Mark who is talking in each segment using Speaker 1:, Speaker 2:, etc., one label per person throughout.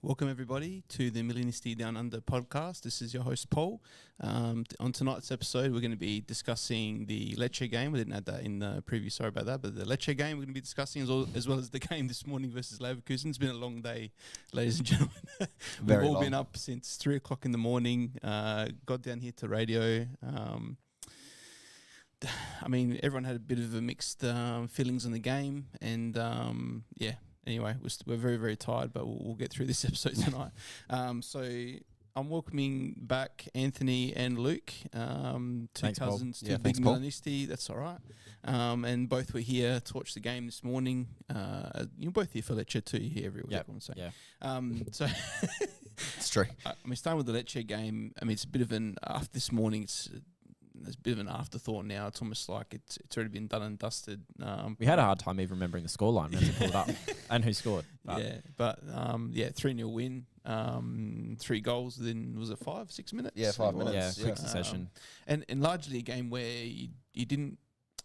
Speaker 1: Welcome everybody to the Milanisti Downunder podcast. This is your host Paul. On tonight's episode, we're going to be discussing the Lecce game. We didn't add that in the preview, sorry about that. But the Lecce game we're going to be discussing as well as the game this morning versus Leverkusen. It's been a long day, ladies and gentlemen. We've all been up since 3 o'clock in the morning. Got down here to radio. Everyone had a bit of a mixed feelings on the game, and Anyway, we're very, very tired, but we'll get through this episode tonight. So I'm welcoming back Anthony and Luke, two cousins, two big Milanisti. That's all right. And both were here to watch the game this morning. You're both here for Lecce too. You're here every week, I want to say.
Speaker 2: Yeah.
Speaker 1: So
Speaker 2: it's true.
Speaker 1: Starting with the Lecce game, it's a bit of an after this morning. It's a bit of an afterthought now. It's almost like it's already been done and dusted.
Speaker 2: We had a hard time even remembering the scoreline. We had to pull it up and who scored.
Speaker 1: But 3-0 win, 3 goals within, was it 5-6 minutes?
Speaker 2: Yeah, 5 minutes. Yeah, quick succession.
Speaker 1: And largely a game where you didn't,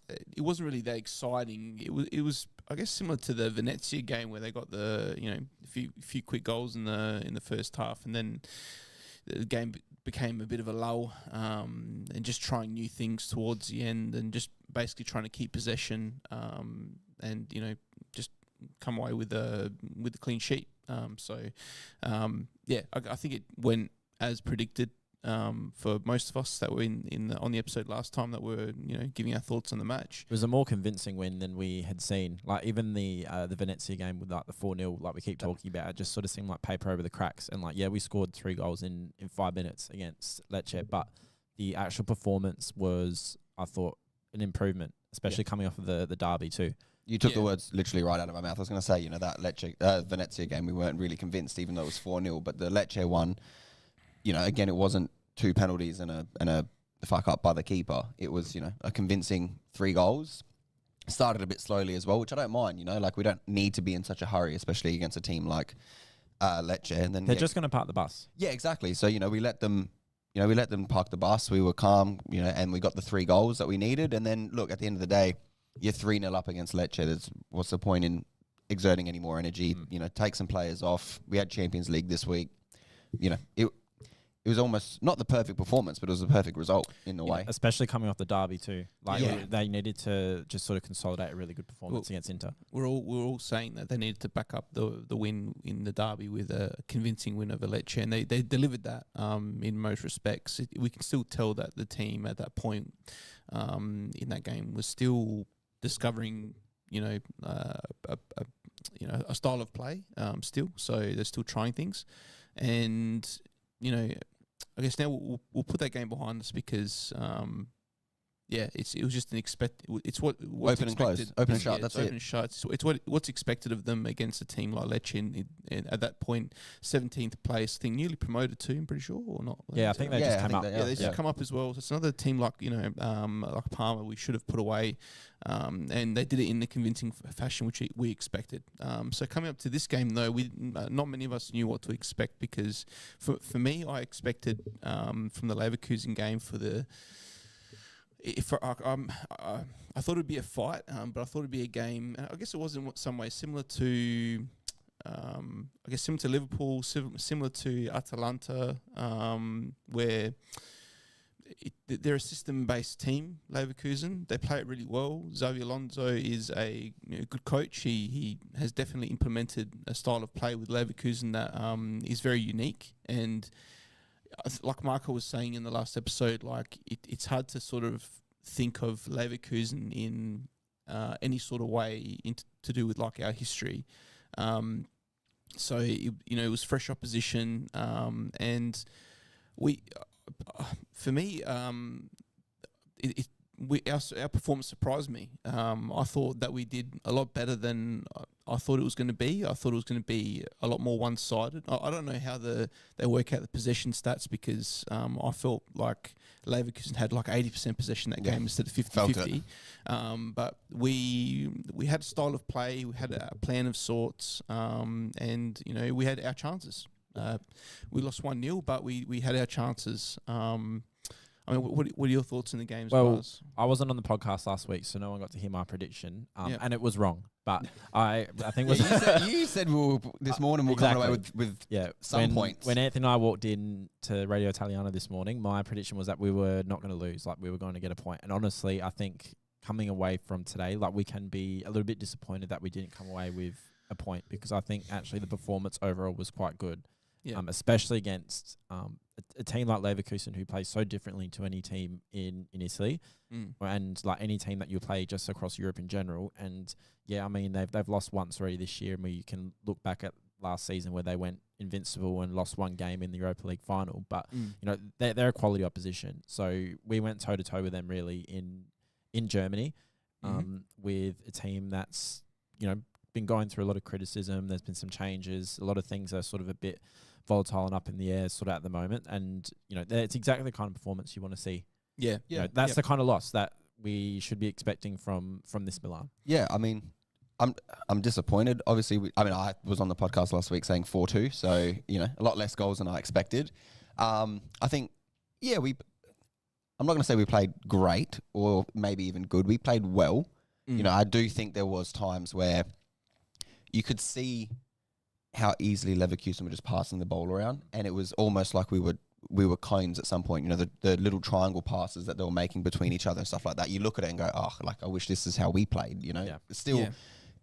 Speaker 1: it wasn't really that exciting. It was I guess similar to the Venezia game where they got the a few quick goals in the first half, and then the game became a bit of a lull, and just trying new things towards the end, and just basically trying to keep possession, and just come away with a clean sheet. I think it went as predicted for most of us that were on the episode last time, that were giving our thoughts on the match.
Speaker 2: It was a more convincing win than we had seen. Like even the Venezia game with like the 4-0, like we keep talking about, it just sort of seemed like paper over the cracks. And we scored 3 goals in 5 minutes against Lecce, but the actual performance was, I thought, an improvement, especially coming off of the derby too.
Speaker 3: You took the words literally right out of my mouth. I was going to say, that Lecce Venezia game, we weren't really convinced, even though it was 4-0. But the Lecce one, again, it wasn't 2 penalties and a fuck up by the keeper. It was, a convincing 3 goals. Started a bit slowly as well, which I don't mind. We don't need to be in such a hurry, especially against a team like Lecce. And then
Speaker 2: they're just going to park the bus.
Speaker 3: Yeah, exactly. So we let them. We let them park the bus. We were calm, and we got the 3 goals that we needed. And then look, at the end of the day, you're 3-0 up against Lecce. What's the point in exerting any more energy? Take some players off. We had Champions League this week. It was almost not the perfect performance, but it was the perfect result in a way.
Speaker 2: Especially coming off the derby too. They needed to just sort of consolidate a really good performance against Inter.
Speaker 1: We're all saying that they needed to back up the win in the derby with a convincing win over Lecce, and they delivered that in most respects. We can still tell that the team at that point in that game was still discovering a style of play still. So they're still trying things, and I guess now we'll put that game behind us because it was just an it's what's
Speaker 3: open and close, open and shut. That's
Speaker 1: open and shut. It's what's expected of them against a team like Lecce. And at that point, 17th place, I think newly promoted too. I'm pretty sure, or not?
Speaker 2: Yeah, I think they just came up.
Speaker 1: They just come up as well. So it's another team like like Parma. We should have put away, and they did it in a convincing fashion, which we expected. So coming up to this game, though, not many of us knew what to expect, because for me, I expected from the Leverkusen game I thought it'd be a fight, but I thought it'd be a game. I guess it was in some way similar to, similar to Liverpool, similar to Atalanta, where they're a system-based team. Leverkusen, they play it really well. Xabi Alonso is a good coach. He has definitely implemented a style of play with Leverkusen that is very unique. And like Marco was saying in the last episode, it's hard to sort of think of Leverkusen in any sort of way to do with our history. So it was fresh opposition, and for me, our performance surprised me. I thought that we did a lot better than I thought it was going to be. I thought it was going to be a lot more one-sided. I don't know how they work out the possession stats, because I felt like Leverkusen had 80% possession that game instead of 50-50. But we had a style of play, we had a plan of sorts, and we had our chances. We lost 1-0, but we had our chances. I mean, what are your thoughts in the games?
Speaker 2: Well,
Speaker 1: guys?
Speaker 2: I wasn't on the podcast last week, so no one got to hear my prediction,
Speaker 1: Yep.
Speaker 2: and it was wrong. But I think
Speaker 3: Yeah,
Speaker 2: was
Speaker 3: you said this morning we'll come away with some points.
Speaker 2: When Anthony and I walked in to Radio Italiano this morning, my prediction was that we were not going to lose, like we were going to get a point. And honestly, I think coming away from today, like we can be a little bit disappointed that we didn't come away with a point, because I think actually the performance overall was quite good.
Speaker 1: Yeah.
Speaker 2: Especially against a team like Leverkusen, who plays so differently to any team in Italy, and like any team that you play just across Europe in general. And yeah, I mean they've lost once already this year, and we can look back at last season where they went invincible and lost one game in the Europa League final. But you know they're a quality opposition, so we went toe to toe with them really in Germany, with a team that's been going through a lot of criticism. There's been some changes. A lot of things are sort of a bit volatile and up in the air sort of at the moment. And, it's exactly the kind of performance you want to see.
Speaker 1: Yeah.
Speaker 2: That's the kind of loss that we should be expecting from this Milan.
Speaker 3: Yeah, I mean, I'm disappointed. Obviously, I was on the podcast last week saying 4-2, so, a lot less goals than I expected. I think, I'm not going to say we played great or maybe even good. We played well. I do think there was times where you could see how easily Leverkusen were just passing the ball around, and it was almost like we were cones at some point. The little triangle passes that they were making between each other and stuff like that. You look at it and go, I wish this is how we played. Still,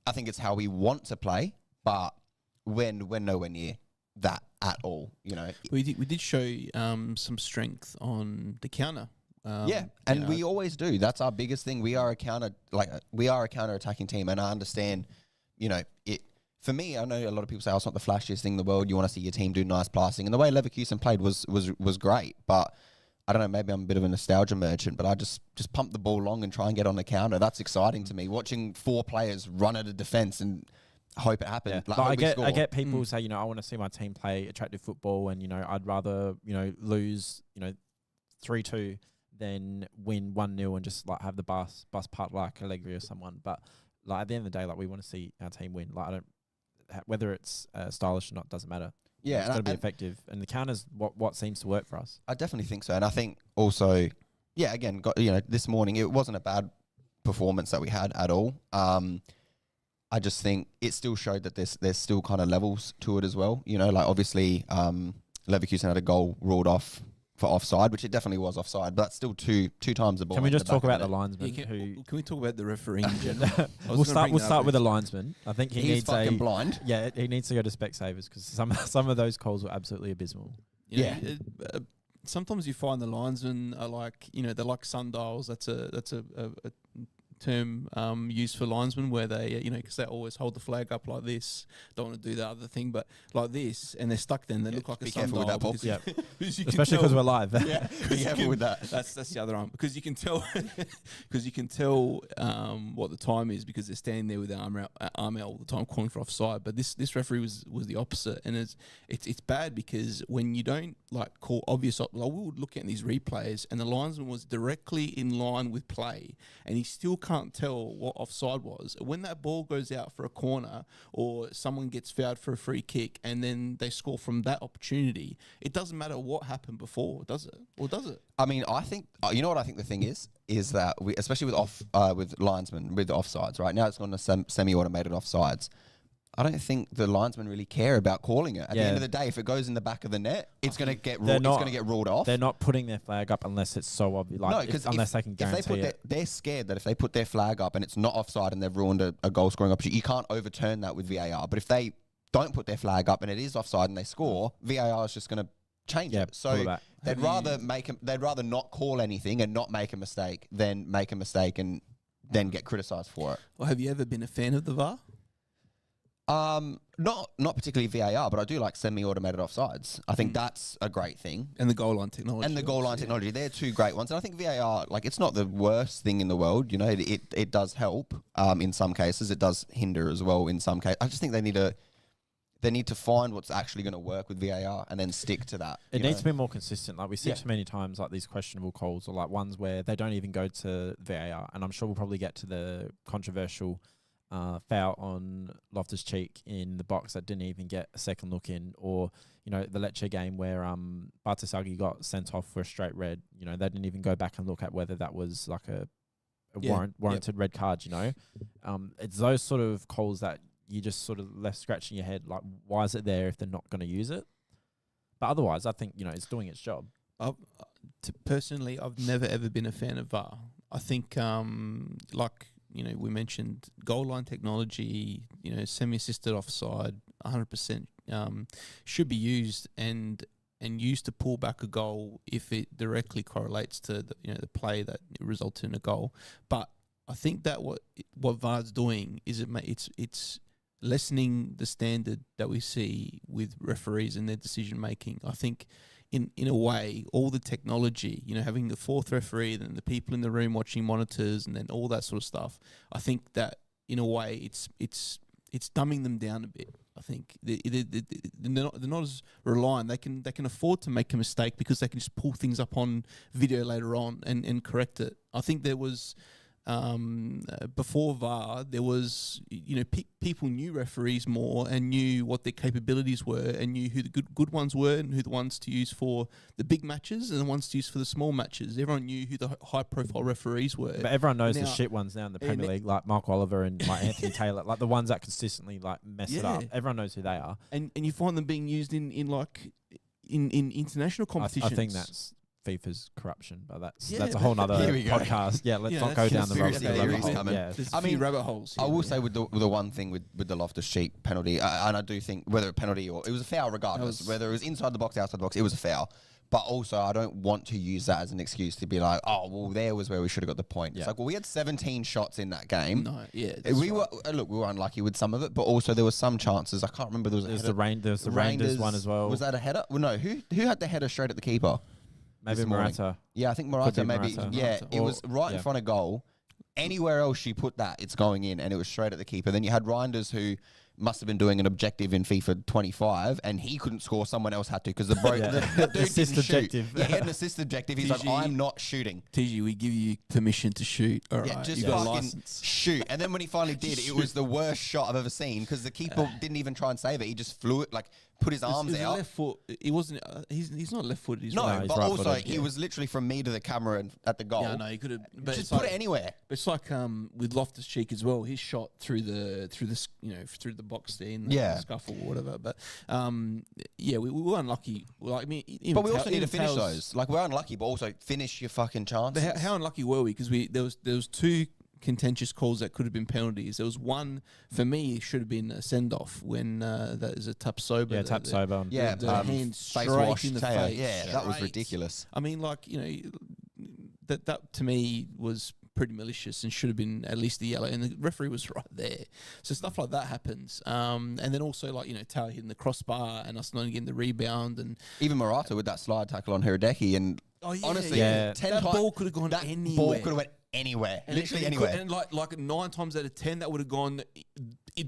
Speaker 3: I think it's how we want to play, but we're nowhere near that at all. We
Speaker 1: did show some strength on the counter.
Speaker 3: We always do. That's our biggest thing. We are a counter-attacking team, and I understand. It for me. I know a lot of people say, it's not the flashiest thing in the world. You want to see your team do nice passing, and the way Leverkusen played was great. But I don't know. Maybe I'm a bit of a nostalgia merchant, but I just pump the ball long and try and get on the counter. That's exciting to me. Watching 4 players run at a defense and hope it happens.
Speaker 2: Yeah. I get people who say, I want to see my team play attractive football, and I'd rather lose 3-2 than win 1-0 and just have the bus part like Allegri or someone. But at the end of the day, we want to see our team win. Whether it's stylish or not doesn't matter.
Speaker 3: Yeah,
Speaker 2: it's got to be effective, and the counter's what seems to work for us.
Speaker 3: I definitely think so, and I think also, again, this morning it wasn't a bad performance that we had at all. I just think it still showed that there's still kind of levels to it as well. Obviously, Leverkusen had a goal ruled off for offside, which it definitely was offside, but that's still two times the ball.
Speaker 2: Can we just talk about the linesman?
Speaker 1: Can we talk about the refereeing in general?
Speaker 2: We'll start with the linesman. I think he's needs
Speaker 3: fucking blind.
Speaker 2: Yeah, he needs to go to Specsavers, because some of those calls were absolutely abysmal.
Speaker 1: Sometimes you find the linesmen are they're like sundials. That's a term used for linesmen, where they because they always hold the flag up like this, don't want to do the other thing, but like this, and they're stuck. Then they look like a sundial.
Speaker 3: Be careful with that, Paul.
Speaker 2: Especially because we're live.
Speaker 3: Yeah, be careful with that.
Speaker 1: That's the other arm, because you can tell what the time is, because they're standing there with their arm out all the time, calling for offside. But this referee was the opposite, and it's bad, because when you don't call obvious, we would look at these replays, and the linesman was directly in line with play, and he still can't tell what offside was. When that ball goes out for a corner, or someone gets fouled for a free kick, and then they score from that opportunity, it doesn't matter what happened before, does it? Or does it?
Speaker 3: I mean, I think what I think the thing is that we, especially with linesmen with offsides, right now it's gone to semi-automated offsides. I don't think the linesmen really care about calling it. At the end of the day, if it goes in the back of the net, it's going to get ruled off.
Speaker 2: They're not putting their flag up unless it's so obvious. Unless they can guarantee it.
Speaker 3: They're scared that if they put their flag up and it's not offside and they've ruined a goal scoring opportunity, you can't overturn that with VAR. But if they don't put their flag up and it is offside and they score, VAR is just going to change it. So they'd rather not call anything and not make a mistake than make a mistake and then get criticised for it.
Speaker 1: Well, have you ever been a fan of the VAR?
Speaker 3: Not particularly VAR, but I do like semi-automated offsides. I think that's a great thing.
Speaker 1: And the goal line technology.
Speaker 3: Technology. They're two great ones. And I think VAR, it's not the worst thing in the world. It does help in some cases. It does hinder as well in some cases. I just think they need to find what's actually going to work with VAR and then stick to that.
Speaker 2: It needs to be more consistent. We see too many times these questionable calls, or ones where they don't even go to VAR. And I'm sure we'll probably get to the controversial foul on Loftus-Cheek in the box that didn't even get a second look in, or the Lecce game where Bartasagi got sent off for a straight red. They didn't even go back and look at whether that was like a warranted red card. It's those sort of calls that you just sort of left scratching your head, like, why is it there if they're not going to use it? But otherwise, I think it's doing its job.
Speaker 1: Personally, I've never ever been a fan of VAR. I think we mentioned goal line technology, semi-assisted offside, 100% should be used and used to pull back a goal if it directly correlates to the play that resulted in a goal. But I think that what VAR's doing is it's lessening the standard that we see with referees and their decision making. I think in a way, all the technology, having the fourth referee and the people in the room watching monitors and then all that sort of stuff, I think that in a way it's dumbing them down a bit. I think they're not as reliant. They can afford to make a mistake because they can just pull things up on video later on and correct it. I think there was before VAR, there was people knew referees more and knew what their capabilities were and knew who the good ones were and who the ones to use for the big matches and the ones to use for the small matches. Everyone knew who the high profile referees were.
Speaker 2: But everyone knows the shit ones now in the Premier League, like Mark Oliver and like Anthony Taylor, like the ones that consistently like mess it up. Everyone knows who they are,
Speaker 1: and you find them being used in international competitions.
Speaker 2: I think that's FIFA's corruption, but that's a whole nother podcast. Yeah, let's not go down the rabbit hole.
Speaker 1: There's a few rabbit holes.
Speaker 3: I will say with the one thing with the Loftus-Cheek penalty, and I do think whether a penalty or it was a foul regardless, whether it was inside the box, outside the box, it was a foul. But also, I don't want to use that as an excuse to be like, oh, well, there was where we should have got the point. It's like, well, we had 17 shots in that game.
Speaker 1: No,
Speaker 3: we were unlucky with some of it, but also there was some chances. I can't remember. There was the
Speaker 2: Rangers one as well.
Speaker 3: Was that a header? Well, no. Who had the header straight at the keeper?
Speaker 2: Maybe Morata.
Speaker 3: Yeah, I think Morata. Maybe.
Speaker 2: Morata.
Speaker 3: Yeah, it was right in front of goal. Anywhere else she put that, it's going in, and it was straight at the keeper. Then you had Reinders, who must have been doing an objective in FIFA 25, and he couldn't score. Someone else had to because the dude
Speaker 2: assist objective.
Speaker 3: Yeah, he had an assist objective. He's like, I'm not shooting.
Speaker 1: TG, we give you permission to shoot. All right,
Speaker 3: yeah, just fucking shoot. And then when he finally did, it was the worst shot I've ever seen because the keeper didn't even try and save it. He just flew it, like put his arms out.
Speaker 1: Left foot. He wasn't. He's not left footed.
Speaker 3: No,
Speaker 1: right.
Speaker 3: But also he was literally from me to the camera and at the goal.
Speaker 1: Yeah, no, he could have. But
Speaker 3: just put it anywhere.
Speaker 1: But it's like with Loftus-Cheek as well. His shot through the box there in the scuffle or whatever. But we were unlucky. Like, I mean,
Speaker 3: but we also need to finish those. Like, we're unlucky, but also finish your fucking chances.
Speaker 1: But how unlucky were we? Because there was two contentious calls that could have been penalties. There was one, for me, it should have been a send-off when that is a Tapsoba.
Speaker 2: Yeah, Tapsoba.
Speaker 3: Yeah,
Speaker 1: the hand straight in the face.
Speaker 3: Yeah, that was ridiculous.
Speaker 1: I mean, like, that to me was pretty malicious and should have been at least a yellow, and the referee was right there. So stuff like that happens. And then also, like, Taylor hitting the crossbar and us not getting the rebound. And
Speaker 3: even Morata with that slide tackle on Hiradeki. And honestly, 10
Speaker 1: that ball could have gone anywhere.
Speaker 3: That ball could have went anywhere. And literally anywhere.
Speaker 1: And like 9 times out of 10, that would have gone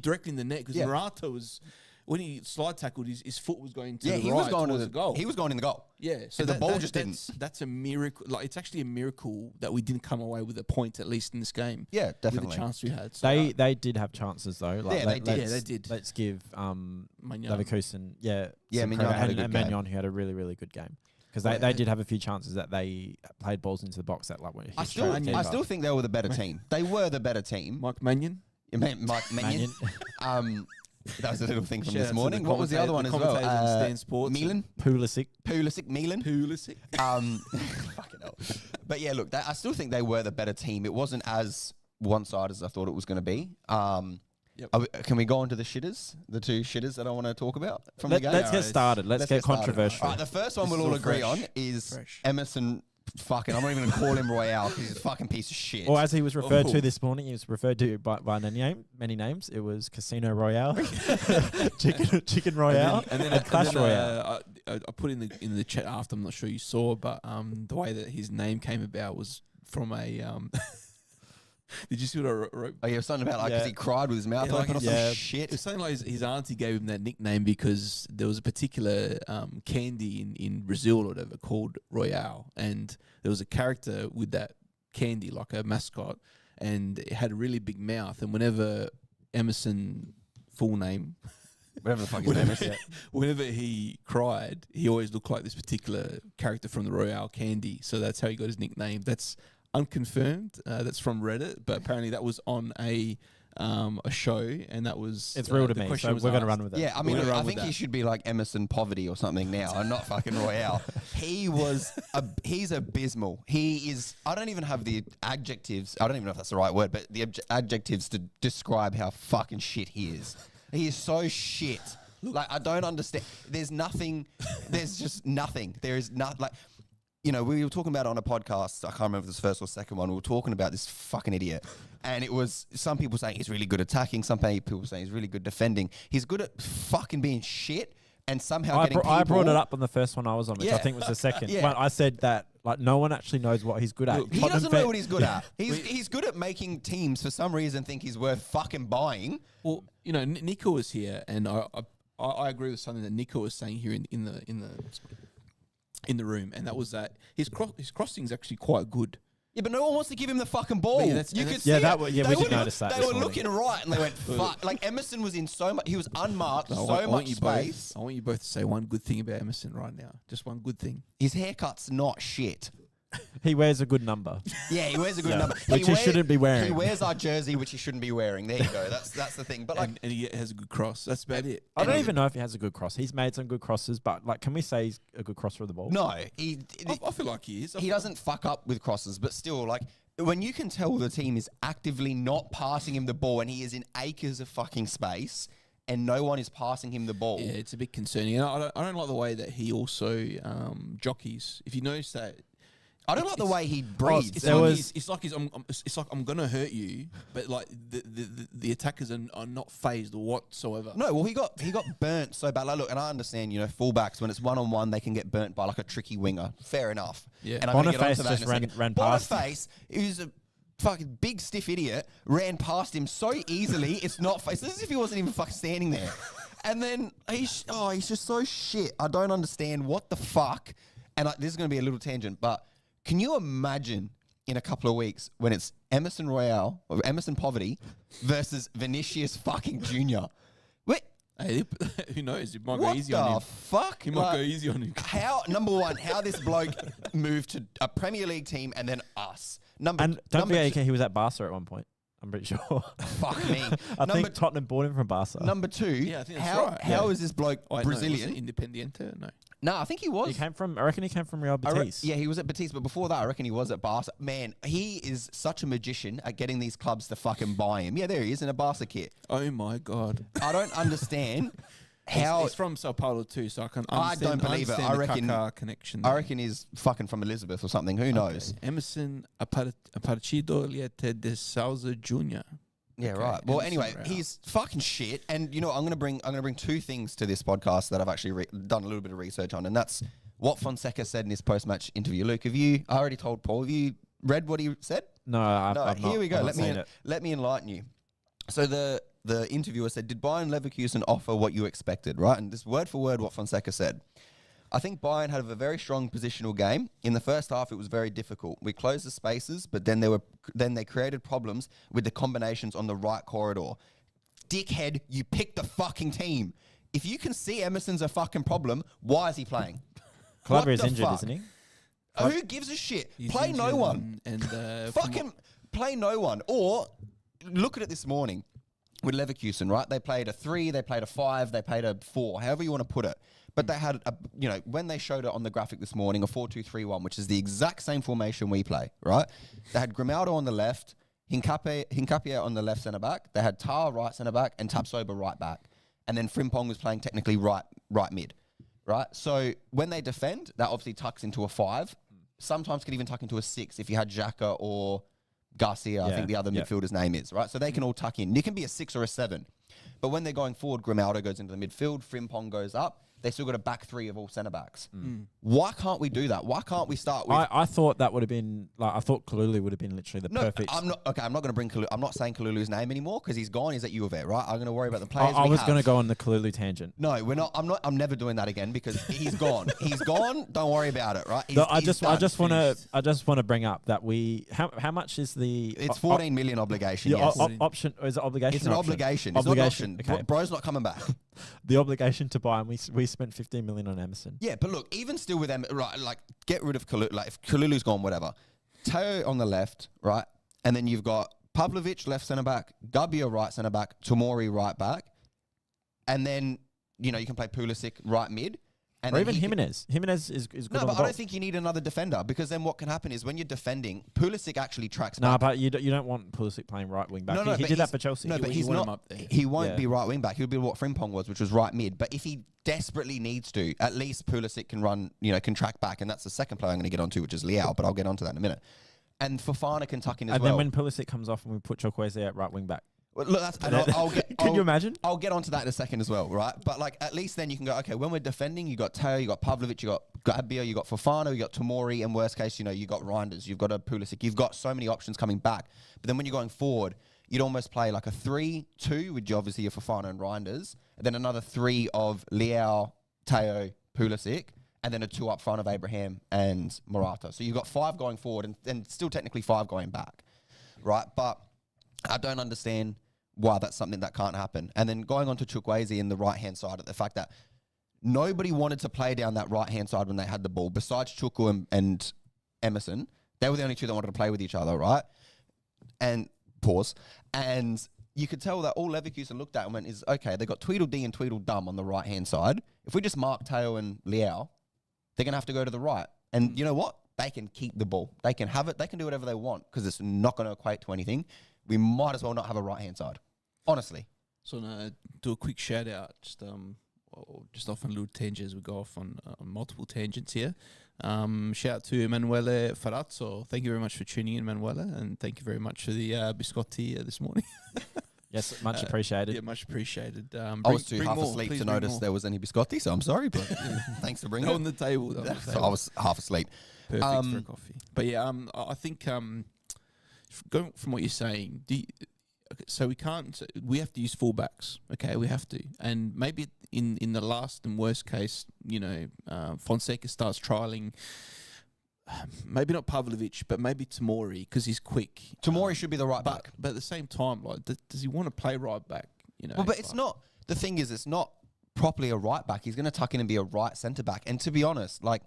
Speaker 1: directly in the net because Morata was... When he slide tackled, his foot was going to the right.
Speaker 3: He was going to
Speaker 1: the goal.
Speaker 3: He was going in the goal.
Speaker 1: Yeah, so
Speaker 3: the ball just didn't.
Speaker 1: That's a miracle. Like, it's actually a miracle that we didn't come away with a point, at least in this game.
Speaker 3: Yeah, definitely.
Speaker 1: With the chance we had. So
Speaker 2: they did have chances though. Like,
Speaker 1: they did.
Speaker 2: Let's give Leverkusen,
Speaker 3: Mignon
Speaker 2: and Magnon, who had a really, really good game. Because they did have a few chances that they played balls into the box that went.
Speaker 3: I still think they were the better team. They were the better team.
Speaker 1: Mike Mannion.
Speaker 3: Mike Mannion. That was a little thing from this morning. What was the other one as well? Milan.
Speaker 2: Pulisic.
Speaker 3: Milan.
Speaker 1: Pulisic.
Speaker 3: Fucking hell. But yeah, look, I still think they were the better team. It wasn't as one-sided as I thought it was going to be. Can we go on to the shitters? The two shitters that I want to talk about from the game?
Speaker 2: Let's get started. Let's get controversial.
Speaker 3: All right, the first one we'll all agree on is Emerson. Fucking, I'm not even going to call him Royale because he's a fucking piece of shit.
Speaker 2: Or as he was referred to this morning, he was referred to by many names. It was Casino Royale, Chicken Royale, and then Clash Royale.
Speaker 1: I put in the chat after. I'm not sure you saw, but the way that his name came about was from a. Did you see what I wrote?
Speaker 3: Oh, yeah, something about because he cried with his mouth open or some shit.
Speaker 1: It's something like his auntie gave him that nickname because there was a particular candy in Brazil or whatever called Royale, and there was a character with that candy, like a mascot, and it had a really big mouth, and whenever Emerson full name.
Speaker 3: Whatever the fuck his name is.
Speaker 1: Whenever he cried, he always looked like this particular character from the Royale Candy. So that's how he got his nickname. That's unconfirmed. That's from Reddit, but apparently that was on a show, and that was
Speaker 2: It's real to me, so we're going to run with it.
Speaker 3: Yeah, I mean, I think he should be like Emerson Poverty or something now, and not fucking Royale. He's abysmal. He is. I don't even have the adjectives. I don't even know if that's the right word, but the adjectives to describe how fucking shit he is. He is so shit. Like, I don't understand. There's nothing. There's just nothing. There is not like. You know, we were talking about it on a podcast. I can't remember if it was the first or second one. We were talking about this fucking idiot. And it was some people saying he's really good attacking. Some people saying he's really good defending. He's good at fucking being shit and somehow getting people.
Speaker 2: I brought it up on the first one I was on, which I think was the second. Well, I said that like no one actually knows what he's good at.
Speaker 3: He doesn't know what he's good at. He's good at making teams for some reason think he's worth fucking buying.
Speaker 1: Well, you know, Nico was here, and I agree with something that Nico was saying here in the room, and that was that his crossing is actually quite good.
Speaker 3: Yeah, but no one wants to give him the fucking ball.
Speaker 1: Yeah,
Speaker 3: you could see it.
Speaker 2: We did notice that.
Speaker 3: They were looking right, and they went, fuck. Like, Emerson was in so much, he was unmarked, much space.
Speaker 1: I want you both to say one good thing about Emerson right now. Just one good thing.
Speaker 3: His haircut's not shit.
Speaker 2: He wears a good number.
Speaker 3: Yeah, he wears a good number.
Speaker 2: Which he shouldn't be wearing.
Speaker 3: He wears our jersey, which he shouldn't be wearing. There you go. That's the thing. But like,
Speaker 1: and he has a good cross. That's about it.
Speaker 2: I don't even know if he has a good cross. He's made some good crosses, but like, can we say he's a good crosser of the ball?
Speaker 3: No,
Speaker 1: I feel like he is.
Speaker 3: He doesn't fuck up with crosses, but still, like, when you can tell the team is actively not passing him the ball and he is in acres of fucking space and no one is passing him the ball.
Speaker 1: Yeah, it's a bit concerning. And I don't like the way that he also jockeys. If you notice that.
Speaker 3: I don't like the way he breathes.
Speaker 1: It's like I'm gonna hurt you, but like the attackers are not phased whatsoever.
Speaker 3: No, well he got burnt so bad. Like, look, and I understand, you know, fullbacks when it's 1-on-1 they can get burnt by like a tricky winger. Fair enough.
Speaker 1: Yeah.
Speaker 3: And I'm gonna get
Speaker 2: Boniface
Speaker 3: onto that
Speaker 2: just
Speaker 3: in a second.
Speaker 2: ran past him.
Speaker 3: Boniface, who's a fucking big stiff idiot, ran past him so easily. It's as if he wasn't even fucking standing there. And then he's just so shit. I don't understand what the fuck. And this is gonna be a little tangent, but. Can you imagine in a couple of weeks when it's Emerson Royale or Emerson Poverty versus Vinicius fucking Junior?
Speaker 1: Hey, who knows? It might go
Speaker 3: What
Speaker 1: easy on him.
Speaker 3: the fuck?
Speaker 1: He might go easy on him.
Speaker 3: Number one, how this bloke moved to a Premier League team and then us.
Speaker 2: Don't forget he was at Barca at one point. I'm pretty sure.
Speaker 3: Fuck me.
Speaker 2: I think Tottenham bought him from Barca.
Speaker 3: Number two,
Speaker 1: I think that's right.
Speaker 3: How is this bloke Brazilian?
Speaker 1: No, Independiente? No.
Speaker 3: No, I think he was.
Speaker 2: I reckon he came from Real Betis.
Speaker 3: Yeah, he was at Betis, but before that, I reckon he was at Barca. Man, he is such a magician at getting these clubs to fucking buy him. Yeah, there he is in a Barca kit.
Speaker 1: Oh my God.
Speaker 3: I don't understand how...
Speaker 1: He's from Sao Paulo too, so I can understand.
Speaker 3: I don't believe it. I reckon
Speaker 1: Kaká connection.
Speaker 3: I reckon he's fucking from Elizabeth or something. Who knows?
Speaker 1: Emerson Aparecido Liete de Souza Jr.
Speaker 3: Yeah, right. Well, anyway, he's fucking shit. And you know, I'm gonna bring two things to this podcast that I've actually done a little bit of research on, and that's what Fonseca said in his post-match interview. Luke, I already told Paul. Have you read what he said?
Speaker 2: No, I've not.
Speaker 3: Here we go.
Speaker 2: Let
Speaker 3: me enlighten you. So the interviewer said, "Did Bayern Leverkusen offer what you expected?" Right, and this word for word what Fonseca said. I think Bayern had a very strong positional game. In the first half, it was very difficult. We closed the spaces, but then they created problems with the combinations on the right corridor. Dickhead, you picked the fucking team. If you can see Emerson's a fucking problem, why is he playing?
Speaker 2: Calabria's injured, isn't he?
Speaker 3: Who gives a shit? Play no one. Fucking play no one. Or look at it this morning with Leverkusen, right? They played a 3, they played a 5, they played a 4, however you want to put it. But they had, when they showed it on the graphic this morning, a 4-2-3-1, which is the exact same formation we play, right? They had Grimaldo on the left, Hincapié on the left centre-back. They had Tar right centre-back and Tapsoba right back. And then Frimpong was playing technically right mid, right? So when they defend, that obviously tucks into a 5. Sometimes could even tuck into a 6 if you had Xhaka or Garcia, I think the other midfielder's name is, right? So they can all tuck in. You can be a 6 or a 7. But when they're going forward, Grimaldo goes into the midfield, Frimpong goes up. They still got a back three of all centre backs. Why can't we do that? Why can't we start with?
Speaker 2: I thought that would have been like I thought Kalulu would have been literally the perfect.
Speaker 3: I'm not going to bring Kalulu. I'm not saying Kalulu's name anymore because he's gone. He's at U of A, right? I'm going to worry about the players.
Speaker 2: I was going to go on the Kalulu tangent.
Speaker 3: No, we're not. I'm never doing that again because he's gone. He's gone. Don't worry about it, right?
Speaker 2: I just want to bring up that how much is the
Speaker 3: it's 14 million obligation. Yes.
Speaker 2: Option is it obligation?
Speaker 3: It's an obligation. It's not an option.
Speaker 2: Okay.
Speaker 3: Bro's not coming back.
Speaker 2: The obligation to buy, and we spent 15 million on Emerson.
Speaker 3: Yeah, but look, even still with them, right? Like, get rid of Kalulu. Like, if Kalulu's gone, whatever. Teo on the left, right, and then you've got Pavlovic left centre back, Gubbio right centre back, Tomori right back, and then you can play Pulisic right mid.
Speaker 2: Or even Jimenez. Jimenez is good.
Speaker 3: No,
Speaker 2: on
Speaker 3: but
Speaker 2: the
Speaker 3: I don't think you need another defender because then what can happen is when you're defending, Pulisic actually tracks back.
Speaker 2: No, but you don't want Pulisic playing right wing back. He did that for Chelsea.
Speaker 3: No, but he's not. Up there. He won't be right wing back. He'll be what Frimpong was, which was right mid. But if he desperately needs to, at least Pulisic can run, can track back. And that's the second player I'm going to get onto, which is Leao. But I'll get onto that in a minute. And Fofana can tuck in as well.
Speaker 2: And then when Pulisic comes off and we put Chukwueze at right wing back.
Speaker 3: Well, look,
Speaker 2: Can you imagine?
Speaker 3: I'll get onto that in a second as well, right? But like, at least then you can go, okay, when we're defending, you got Teo, you got Pavlovic, you got Gubbio, you got Fofana, you got Tomori, and worst case, you got Reinders, you've got a Pulisic, you've got so many options coming back. But then when you're going forward, you'd almost play like a 3-2 with obviously your Fofana and Reinders, and then another 3 of Leao, Teo, Pulisic, and then a 2 up front of Abraham and Morata. So you've got 5 going forward and still technically 5 going back, right? But I don't understand why that's something that can't happen. And then going on to Chukwueze in the right-hand side, the fact that nobody wanted to play down that right-hand side when they had the ball, besides Chukwu and Emerson. They were the only two that wanted to play with each other, right? And pause. And you could tell that all Leverkusen looked at and went, okay, they got Tweedledee and Tweedledum on the right-hand side. If we just mark Teo and Leao, they're going to have to go to the right. And you know what? They can keep the ball. They can have it. They can do whatever they want because it's not going to equate to anything. We might as well not have a right-hand side, honestly.
Speaker 1: So do a quick shout-out, just off on a little tangent as we go off on multiple tangents here. Shout out to Emanuele Farazzo. Thank you very much for tuning in, Emanuele, and thank you very much for the biscotti this morning.
Speaker 2: Yes, much appreciated.
Speaker 1: Yeah, much appreciated.
Speaker 3: I was too half asleep to notice there was any biscotti, so I'm sorry, but thanks for bringing it.
Speaker 1: On the table.
Speaker 3: So I was half asleep.
Speaker 1: Perfect for a coffee. But yeah, I think going from what you're saying, so we have to use fullbacks. Okay, we have to. And maybe in the last and worst case, Fonseca starts trialing, maybe not Pavlovic, but maybe Tomori because he's quick.
Speaker 3: Tomori should be the right back.
Speaker 1: But at the same time, like, does he want to play right back?
Speaker 3: Well, but it's not. The thing is, it's not properly a right back. He's going to tuck in and be a right centre back. And to be honest, like,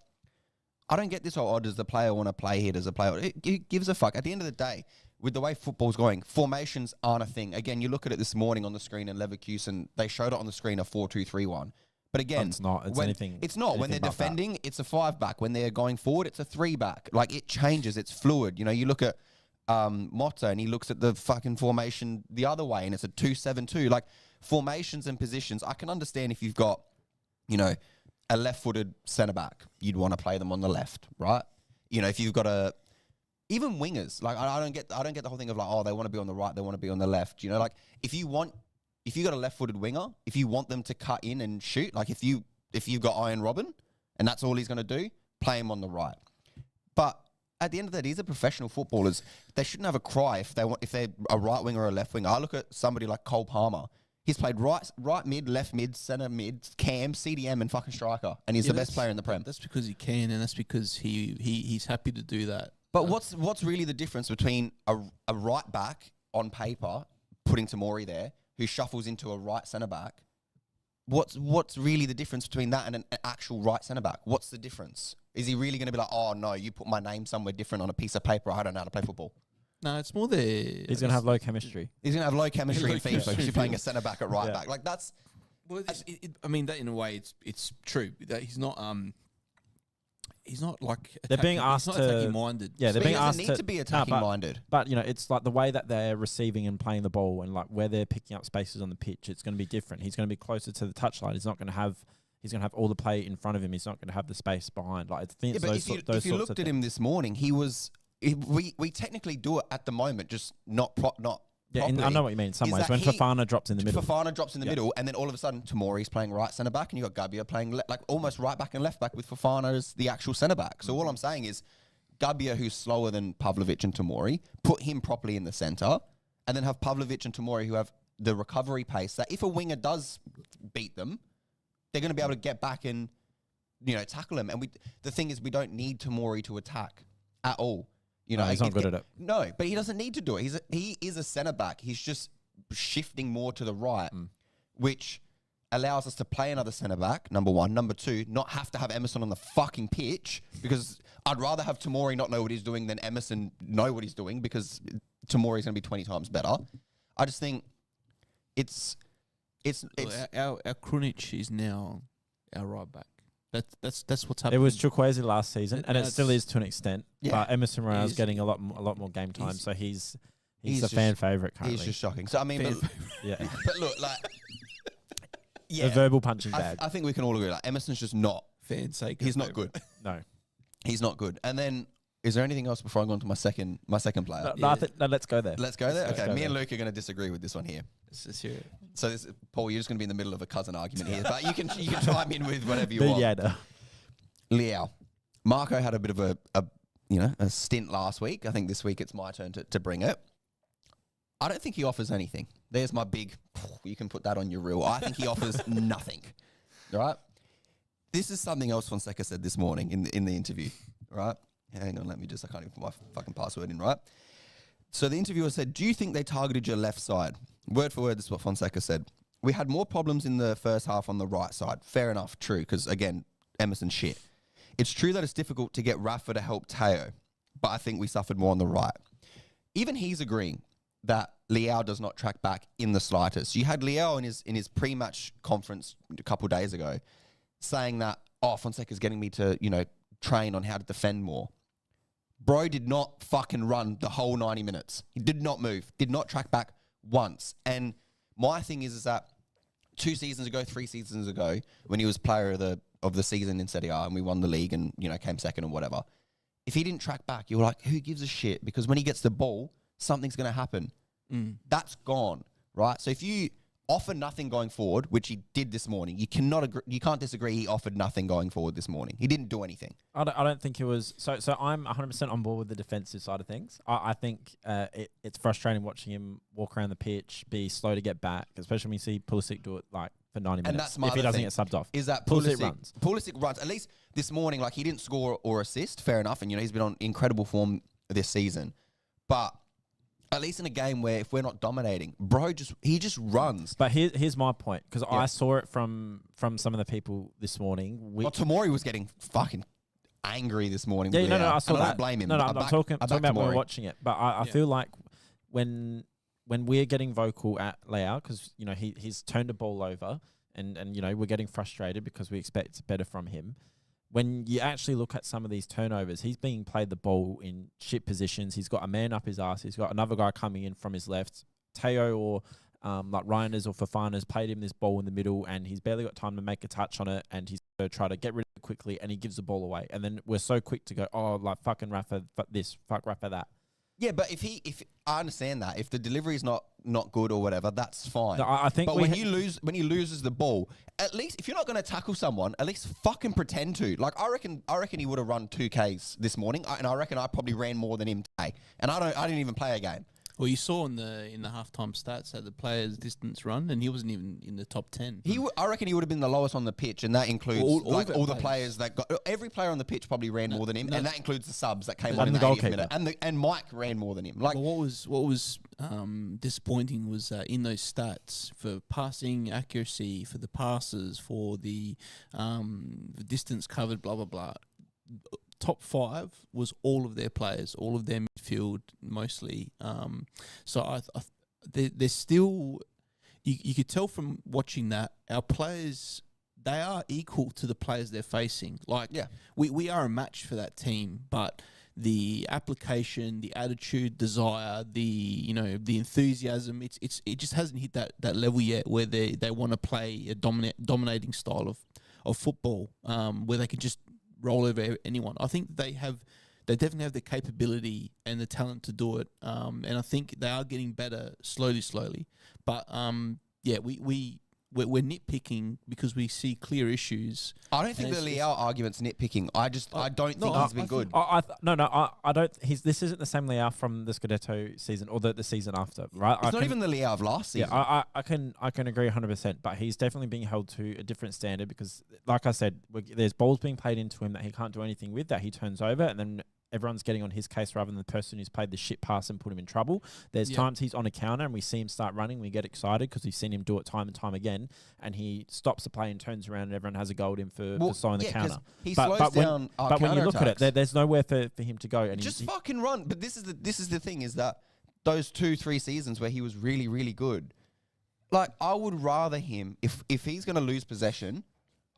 Speaker 3: I don't get this whole, does the player want to play here? Does the player... It gives a fuck. At the end of the day, with the way football's going, formations aren't a thing. Again, you look at it this morning on the screen in Leverkusen, they showed it on the screen, a 4-2-3-1. But again...
Speaker 2: It's not. It's anything...
Speaker 3: It's not. When they're defending, it's a 5-back. When they're going forward, it's a 3-back. Like, it changes. It's fluid. You look at Motta and he looks at the fucking formation the other way and it's a 2-7-2. Like, formations and positions, I can understand if you've got, a left-footed centre-back, you'd want to play them on the left, right? If you've got even wingers, like I don't get the whole thing of like, they want to be on the right, they want to be on the left. Like if you got a left-footed winger, if you want them to cut in and shoot, like if you've got Iron Robin and that's all he's going to do, play him on the right. But at the end of the day, these are professional footballers. They shouldn't have a cry if they're a right winger or a left winger. I look at somebody like Cole Palmer. He's played right mid, left mid, centre mid, cam, CDM, and fucking striker, and he's the best player in the Prem.
Speaker 1: That's because he can, and that's because he's happy to do that.
Speaker 3: But what's really the difference between a right back on paper, putting Tomori there, who shuffles into a right centre back? What's really the difference between that and an actual right centre back? What's the difference? Is he really going to be like, oh no, you put my name somewhere different on a piece of paper? I don't know how to play football.
Speaker 1: No, it's more the...
Speaker 2: He's going to have low chemistry.
Speaker 3: He's going to have low chemistry in FIFA because you're playing a centre-back at right back. Like, that's...
Speaker 1: Well, I mean, that in a way, it's true. That he's not like...
Speaker 2: They're being asked to...
Speaker 1: attacking-minded.
Speaker 2: Yeah, they're being asked
Speaker 3: to... He doesn't need to be attacking-minded.
Speaker 2: But, it's like the way that they're receiving and playing the ball and, like, where they're picking up spaces on the pitch, it's going to be different. He's going to be closer to the touchline. He's going to have all the play in front of him. He's not going to have the space behind. Like,
Speaker 3: if you looked at him this morning, he was... We technically do it at the moment, just not
Speaker 2: Yeah,
Speaker 3: properly.
Speaker 2: I know what you mean. In some
Speaker 3: is
Speaker 2: ways,
Speaker 3: that
Speaker 2: when Fofana drops in the middle.
Speaker 3: Fofana drops in the middle, and then all of a sudden Tomori's playing right centre back, and you got Gabbia playing like almost right back and left back with Fofana as the actual centre back. So all I'm saying is, Gabbia, who's slower than Pavlovic and Tomori, put him properly in the centre, and then have Pavlovic and Tomori who have the recovery pace that if a winger does beat them, they're going to be able to get back and tackle him. And the thing is, we don't need Tomori to attack at all.
Speaker 2: He's not good at it.
Speaker 3: No, but he doesn't need to do it. He is a centre back. He's just shifting more to the right, which allows us to play another centre back, number one. Number two, not have to have Emerson on the fucking pitch, because I'd rather have Tomori not know what he's doing than Emerson know what he's doing, because Tomori's going to be 20 times better. I just think it's
Speaker 1: our Krunic is now our right back. That's what's happening.
Speaker 2: It was Chukwueze last season, and it still is to an extent.
Speaker 3: Yeah.
Speaker 2: But Emerson Royale's getting a lot more game time, so he's a fan favourite currently.
Speaker 3: He's just shocking. So I mean, but look, like,
Speaker 2: a verbal punching bag.
Speaker 3: I think we can all agree. Like, Emerson's just not
Speaker 1: fan's sake.
Speaker 3: He's not good.
Speaker 2: No,
Speaker 3: he's not good. And then, is there anything else before I go on to my second player?
Speaker 2: No, let's go there.
Speaker 3: Let's go there. Okay, me and Luke are going to disagree with this one here.
Speaker 1: Let's hear it.
Speaker 3: So, Paul, you're just going to be in the middle of a cousin argument here, but you can chime in with whatever you want. Liao. Marco had a bit of a stint last week. I think this week it's my turn to bring it. I don't think he offers anything. There's my big, you can put that on your reel. I think he offers nothing. All right? This is something else Fonseca said this morning in the interview. All right? Hang on, I can't even put my fucking password in, right? So the interviewer said, do you think they targeted your left side? Word for word, this is what Fonseca said. We had more problems in the first half on the right side. Fair enough, true, because, again, Emerson shit. It's true that it's difficult to get Rafa to help Teo, but I think we suffered more on the right. Even he's agreeing that Liao does not track back in the slightest. You had Liao in his pre-match conference a couple of days ago saying that, Fonseca's getting me to, train on how to defend more. Bro did not fucking run the whole 90 minutes. He did not move, did not track back once. And my thing is that 3 seasons ago, when he was player of the season in Serie A and we won the league and, came second and whatever, if he didn't track back, you're like, who gives a shit? Because when he gets the ball, something's going to happen. That's gone, right? So if you offer nothing going forward, which he did this morning, you can't disagree he offered nothing going forward this morning. He didn't do anything.
Speaker 2: I don't think it was... So I'm 100% on board with the defensive side of things. I think it's frustrating watching him walk around the pitch, be slow to get back, especially when you see Pulisic do it for 90 minutes.
Speaker 3: And that's my
Speaker 2: if he doesn't get subbed off.
Speaker 3: Is that
Speaker 2: Pulisic runs.
Speaker 3: Pulisic runs. At least this morning, he didn't score or assist, fair enough, and he's been on incredible form this season. But at least in a game where if we're not dominating, bro, he just runs.
Speaker 2: But here's my point, because I saw it from some of the people this morning.
Speaker 3: Tomori was getting fucking angry this morning.
Speaker 2: Yeah, I saw that.
Speaker 3: I don't blame him.
Speaker 2: No, I'm talking about when we're watching it. But I feel like when we're getting vocal at Leao, because he's turned the ball over, and we're getting frustrated because we expect better from him. When you actually look at some of these turnovers, he's being played the ball in shit positions. He's got a man up his ass. He's got another guy coming in from his left. Teo or Reinders or Fofana's played him this ball in the middle, and he's barely got time to make a touch on it, and he's going to try to get rid of it quickly, and he gives the ball away. And then we're so quick to go, fucking Rafa, fuck this, fuck Rafa that.
Speaker 3: Yeah, but if I understand that, if the delivery is not good or whatever, that's fine.
Speaker 2: No, I think.
Speaker 3: But when he loses the ball, at least if you're not going to tackle someone, at least fucking pretend to. I reckon he would have run 2Ks this morning, and I reckon I probably ran more than him today. And I didn't even play a game.
Speaker 1: Well, you saw in the halftime stats that the players' distance run, and he wasn't even in the top 10.
Speaker 3: I reckon he would have been the lowest on the pitch, and that includes all the players that got. Every player on the pitch probably ran more than him, and that includes the subs that came on in the 80th minute. And Mike ran more than him.
Speaker 1: What was disappointing was in those stats for passing accuracy, for the passes, for the distance covered, blah blah blah. Top 5 was all of their players, all of their midfield mostly. So there's still, you could tell from watching that our players, they are equal to the players they're facing. We are a match for that team, but the application, the attitude, desire, the enthusiasm, it just hasn't hit that level yet where they want to play a dominating style of football, where they can just roll over anyone. I think they have they definitely have the capability and the talent to do it. And I think they are getting better slowly. But yeah, we're nitpicking because we see clear issues.
Speaker 3: I don't think the Leao argument's nitpicking. I don't think he's been good.
Speaker 2: I don't. This isn't the same Leao from the Scudetto season or the season after, right?
Speaker 3: It's not even the Leao of last season.
Speaker 2: Yeah, I can agree 100%, but he's definitely being held to a different standard because, like I said, there's balls being played into him that he can't do anything with, that he turns over, and then everyone's getting on his case rather than the person who's played the shit pass and put him in trouble. There's times he's on a counter and we see him start running. We get excited because we've seen him do it time and time again. And he stops the play and turns around and everyone has a goal in for slowing the counter.
Speaker 3: He slows down our
Speaker 2: But when you look
Speaker 3: counterattacks.
Speaker 2: at it, there's nowhere for him to go. And
Speaker 3: just fucking run. But this is the thing is that those 2-3 seasons where he was really, really good, like I would rather him, if he's going to lose possession,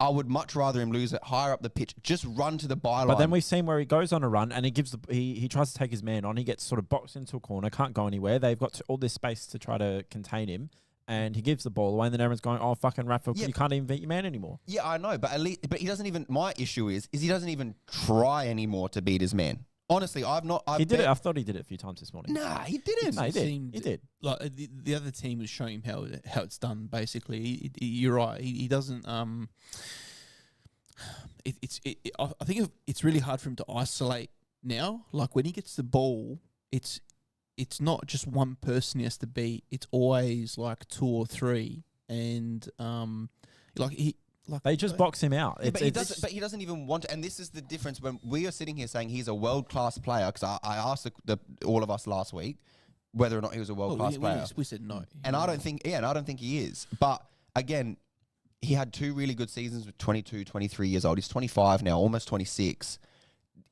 Speaker 3: I would much rather him lose it higher up the pitch. Just run to the byline.
Speaker 2: But then we've seen where he goes on a run and he tries to take his man on. He gets sort of boxed into a corner, can't go anywhere. They've got all this space to try to contain him, and he gives the ball away. And then everyone's going, "Oh, fucking Rafa, you can't even beat your man anymore."
Speaker 3: Yeah, I know, but he doesn't even. My issue is he doesn't even try anymore to beat his man. Honestly,
Speaker 2: He did it. I thought he did it a few times this morning.
Speaker 3: Nah, he didn't.
Speaker 2: No, he did.
Speaker 1: Like the other team was showing him how it's done. Basically, you're right. He doesn't. I think it's really hard for him to isolate now. Like when he gets the ball, it's not just one person he has to beat. It's always like 2 or 3, and
Speaker 2: they just box him out.
Speaker 3: Yeah, but he doesn't even want to. And this is the difference when we are sitting here saying he's a world class player. Because I asked all of us last week whether or not he was a world class player.
Speaker 1: We said no,
Speaker 3: and I don't think he is. But again, he had 2 really good seasons with 22, 23 years old. He's 25 now, almost 26.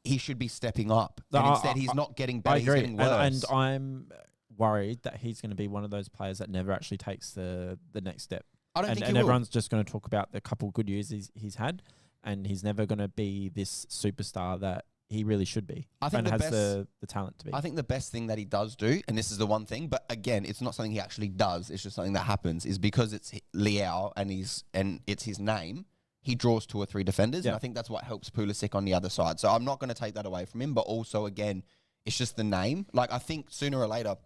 Speaker 3: He should be stepping up. And instead, he's not getting better. He's getting worse.
Speaker 2: And I'm worried that he's going to be one of those players that never actually takes the next step.
Speaker 3: I don't think he
Speaker 2: will. And everyone's just going to talk about the couple good years he's had, and he's never going to be this superstar that he really should be.
Speaker 3: I think
Speaker 2: has the talent to be.
Speaker 3: I think the best thing that he does do, and this is the one thing, but again, it's not something he actually does. It's just something that happens. Is because it's Leao and it's his name. He draws 2 or 3 defenders, and I think that's what helps Pulisic on the other side. So I'm not going to take that away from him, but also again, it's just the name. Like I think sooner or later,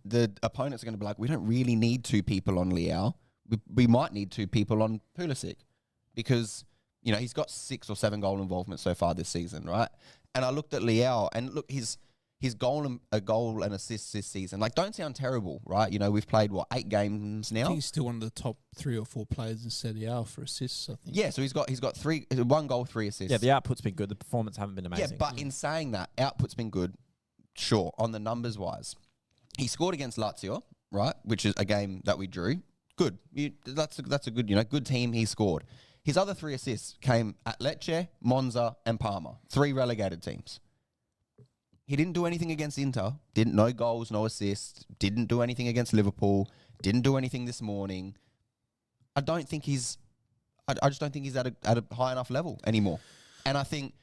Speaker 3: the opponents are going to be like, we don't really need 2 people on Leao. We might need 2 people on Pulisic because. You know, he's got 6 or 7 goal involvements so far this season, right? And I looked at Leao, and look, his goal and assists this season, like, don't sound terrible, right? You know, we've played, 8 games now?
Speaker 1: I think he's still one of the top 3 or 4 players in Serie A for assists, I think.
Speaker 3: Yeah, so he's got 1 goal, 3 assists.
Speaker 2: Yeah, the output's been good. The performance haven't been amazing.
Speaker 3: Yeah, but in saying that, output's been good, sure, on the numbers-wise. He scored against Lazio, right, which is a game that we drew. Good. That's a good, good team. He scored. His other 3 assists came at Lecce, Monza, and Parma. 3 relegated teams. He didn't do anything against Inter. No goals, no assists. Didn't do anything against Liverpool. Didn't do anything this morning. I just don't think he's at a high enough level anymore. And I think,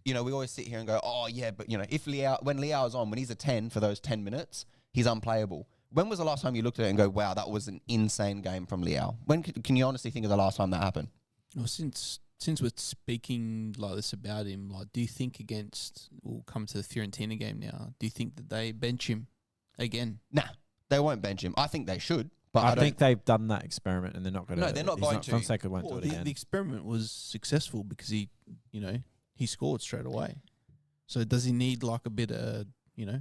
Speaker 3: we always sit here and go, oh yeah, but when Leao's on, when he's a 10 for those 10 minutes, he's unplayable. When was the last time you looked at it and go, wow, that was an insane game from Leao? When can you honestly think of the last time that happened?
Speaker 1: Well, since we're speaking like this about him, like, do you think we'll come to the Fiorentina game now, do you think that they bench him again?
Speaker 3: Nah, they won't bench him. I think they should. But
Speaker 2: I think they've done that experiment and they're not going to.
Speaker 3: No, they're not going to.
Speaker 2: Fonseca won't do it again.
Speaker 1: The experiment was successful because he scored straight away. So does he need like a bit of,